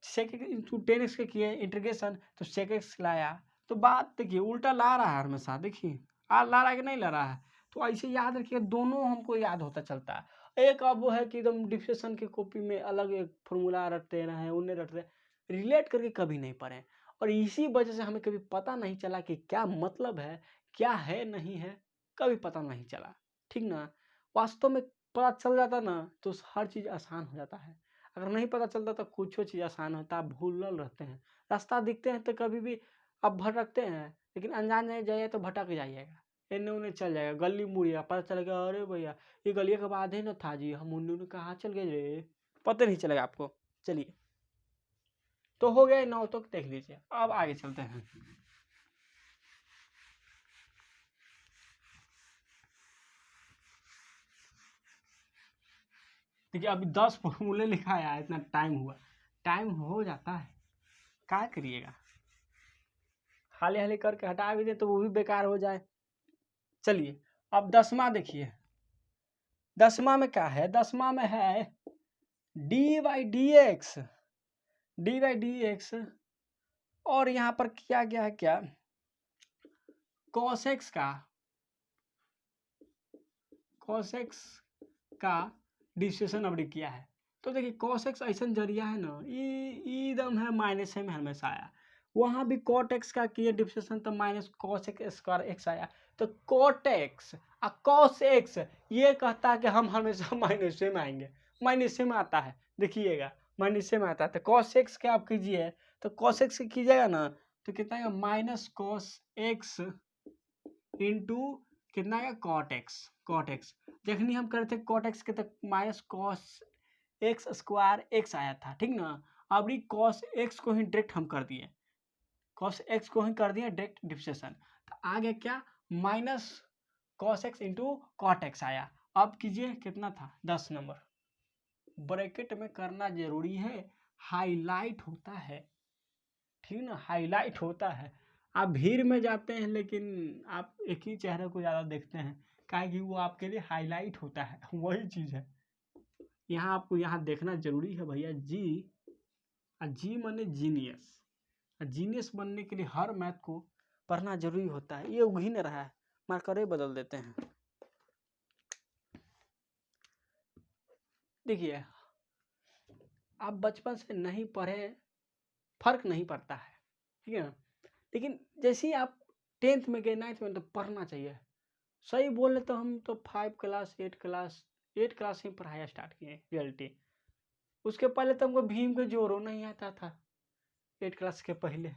A: सेक x इंटू 10x के किए इंटीग्रेशन, तो सेक x लाया। तो बात देखिए उल्टा ला रहा है हमेशा, देखिए ला रहा है कि नहीं ला रहा है। तो ऐसे याद रखिए, दोनों हमको याद होता चलता है। एक अब वो है कि एकदम डिफ्रेंशिएशन की कॉपी में अलग एक फॉर्मूला रटते रहे, उन्हें रटते, रिलेट करके कभी नहीं पढ़े, और इसी वजह से हमें कभी पता नहीं चला कि क्या मतलब है, क्या है नहीं है, कभी पता नहीं चला, ठीक ना। वास्तव में पता चल जाता ना तो हर चीज़ आसान हो जाता है, अगर नहीं पता चलता तो कुछ चीज़ आसान होता है, भूलल रहते हैं। रास्ता दिखते हैं तो कभी भी आप भटकते हैं, लेकिन अनजान नहीं जाइए तो भटक जाइएगा, इन्हें उन्हें चल जाएगा, गली मुड़िया पता चलेगा, अरे भैया ये गलिया के बाद ही ना था जी, हम उन्होंने कहाँ चल गए रे, पता नहीं चलेगा आपको। चलिए तो हो गया 9 तक देख लीजिए, अब आगे चलते हैं। देखिए अभी 10 फॉर्मूले लिखा है, इतना टाइम हुआ, टाइम हो जाता है, क्या करिएगा, हाले हाले करके हटा भी दे तो वो भी बेकार हो जाए। चलिए अब 10वां देखिए, 10वां में क्या है, 10वां में है डी बाई डी एक्स, और यहाँ पर किया गया है क्या, cos x का डिस्ट्रीब्यूशन अपने किया है। तो देखिए cos x ऐसा जरिया है ना, एकदम है माइनस में हमेशा आया, वहाँ भी cot x का किए डिफ्रेंशिएशन तो minus cos x square x आया। तो cot x और cos x ये कहता है कि हम हमेशा माइनस में आएंगे, माइनस में आता है, देखिएगा माइनस में आता है। तो cos x क्या आप कीजिए, तो cos x कीजिएगा ना तो कितना आएगा, माइनस cos x इंटू कितना आएगा, cot x जखनी हम करते cot x के तक minus cos x square x आया था, ठीक ना। अब cos x को ही डायरेक्ट हम कर दिए, cos x को ही कर दिए डायरेक्ट डिफ्रेंशिएशन, तो आगे क्या minus cos x into cot x आया। अब कीजिए कितना था, 10 नंबर, ब्रैकेट में करना जरूरी है, हाईलाइट होता है, ठीक ना, हाईलाइट होता है। आप भीड़ में जाते हैं लेकिन आप एक ही चेहरे को ज़्यादा देखते हैं, काहे कि वो आपके लिए हाईलाइट होता है, वही चीज़ है। यहाँ आपको यहाँ देखना जरूरी है भैया, जी माने जीनियस, जीनियस बनने के लिए हर मैथ को पढ़ना जरूरी होता है। ये उग ही नहीं रहा है, मार्कर बदल देते हैं। देखिए आप बचपन से नहीं पढ़े फर्क नहीं पड़ता है, ठीक है ना, लेकिन जैसे ही आप 10th में गए 9th में तो पढ़ना चाहिए। सही बोले तो हम तो 5 क्लास 8 क्लास से पढ़ाया स्टार्ट किए रियलिटी, उसके पहले तो हमको भीम के जोड़ो नहीं आता था 8 क्लास के पहले।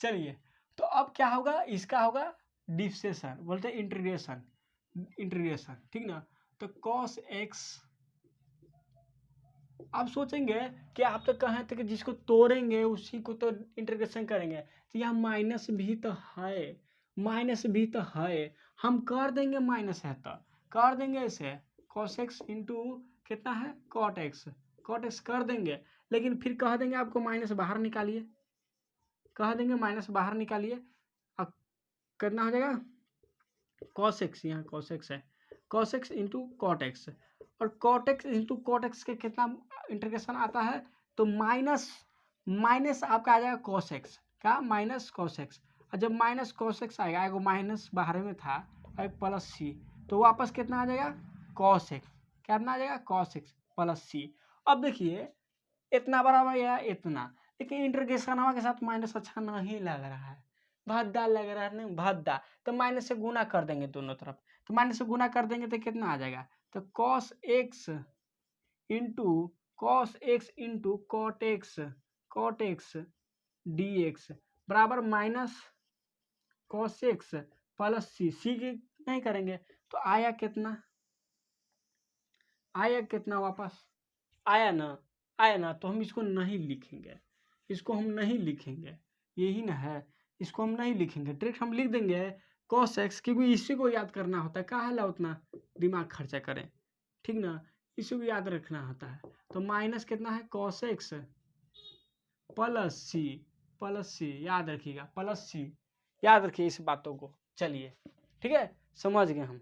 A: चलिए तो अब क्या होगा, इसका होगा डिफ्रेंशिएशन, बोलते इंटीग्रेशन, ठीक ना। तो cos x, आप सोचेंगे कि आप तो कहे थे कि जिसको तोड़ेंगे उसी को तो इंटीग्रेशन करेंगे, तो यहाँ माइनस भी तो है, हम कर देंगे, माइनस है तो कर देंगे इसे, cos x इंटू कितना है cot x कर देंगे, लेकिन फिर कह देंगे आपको माइनस बाहर निकालिए, अब कितना हो जाएगा cos x, यहाँ cos x है, cos x into cot x, और cot x into cot x के कितना इंटीग्रेशन आता है, तो माइनस आपका आ जाएगा cos x, क्या माइनस cos x, और जब माइनस cos x आएगा, एगो माइनस बाहर में था और प्लस सी, तो वापस कितना आ जाएगा cos x, कितना आ जाएगा cos x प्लस सी। अब देखिए इतना बराबर या इतना, लेकिन इंटीग्रेशन के साथ माइनस अच्छा नहीं लग रहा है, भद्दा लग रहा है, नहीं भद्दा, तो माइनस से गुना कर देंगे दोनों तरफ, तो माइनस से गुना कर देंगे तो कितना आ जाएगा, तो cos x into cot x dx बराबर माइनस cos x प्लस सी की नहीं करेंगे तो आया कितना, आया कितना वापस, आया ना, आया ना, तो हम इसको नहीं लिखेंगे, इसको हम नहीं लिखेंगे, यही ना है, इसको हम नहीं लिखेंगे, डायरेक्ट हम लिख देंगे cos x, क्योंकि इसी को याद करना होता है, कहाँ ला उतना दिमाग खर्चा करें, ठीक ना, इसी को याद रखना होता है। तो माइनस कितना है cos x प्लस सी, याद रखिएगा, प्लस सी, याद रखिए इस बातों को। चलिए ठीक है, समझ गए हम।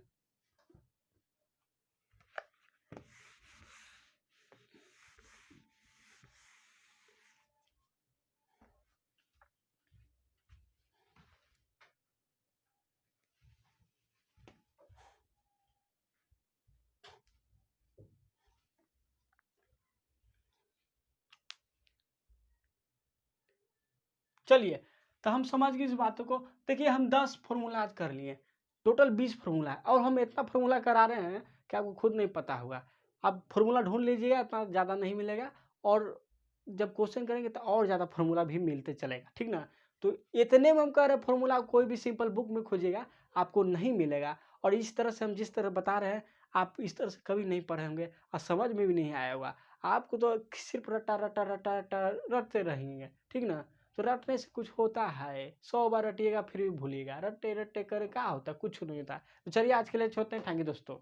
A: चलिए, तो हम समझ गए इस बातों को। देखिए हम 10 फॉर्मूला आज कर लिए, टोटल 20 फॉर्मूला है, और हम इतना फॉर्मूला करा रहे हैं कि आपको खुद नहीं पता होगा। आप फॉर्मूला ढूंढ लीजिएगा, इतना ज़्यादा नहीं मिलेगा, और जब क्वेश्चन करेंगे तो और ज़्यादा फॉर्मूला भी मिलते चलेगा, ठीक ना। तो इतने में हम कह रहे हैं फॉर्मूला कोई भी सिंपल बुक में खोजिएगा आपको नहीं मिलेगा, और इस तरह से हम जिस तरह बता रहे हैं आप इस तरह से कभी नहीं पढ़े होंगे और समझ में भी नहीं आया होगा आपको, तो सिर्फ रट्टा रट्टा रट्टा रट्टा रटते रहेंगे, ठीक ना। तो रटने से कुछ होता है, 100 बार रटिएगा फिर भी भूलिएगा, रट्टे रट्टे करे क्या होता है, कुछ नहीं होता। तो चलिए आज के लिए छोड़ते हैं, थैंक यू दोस्तों।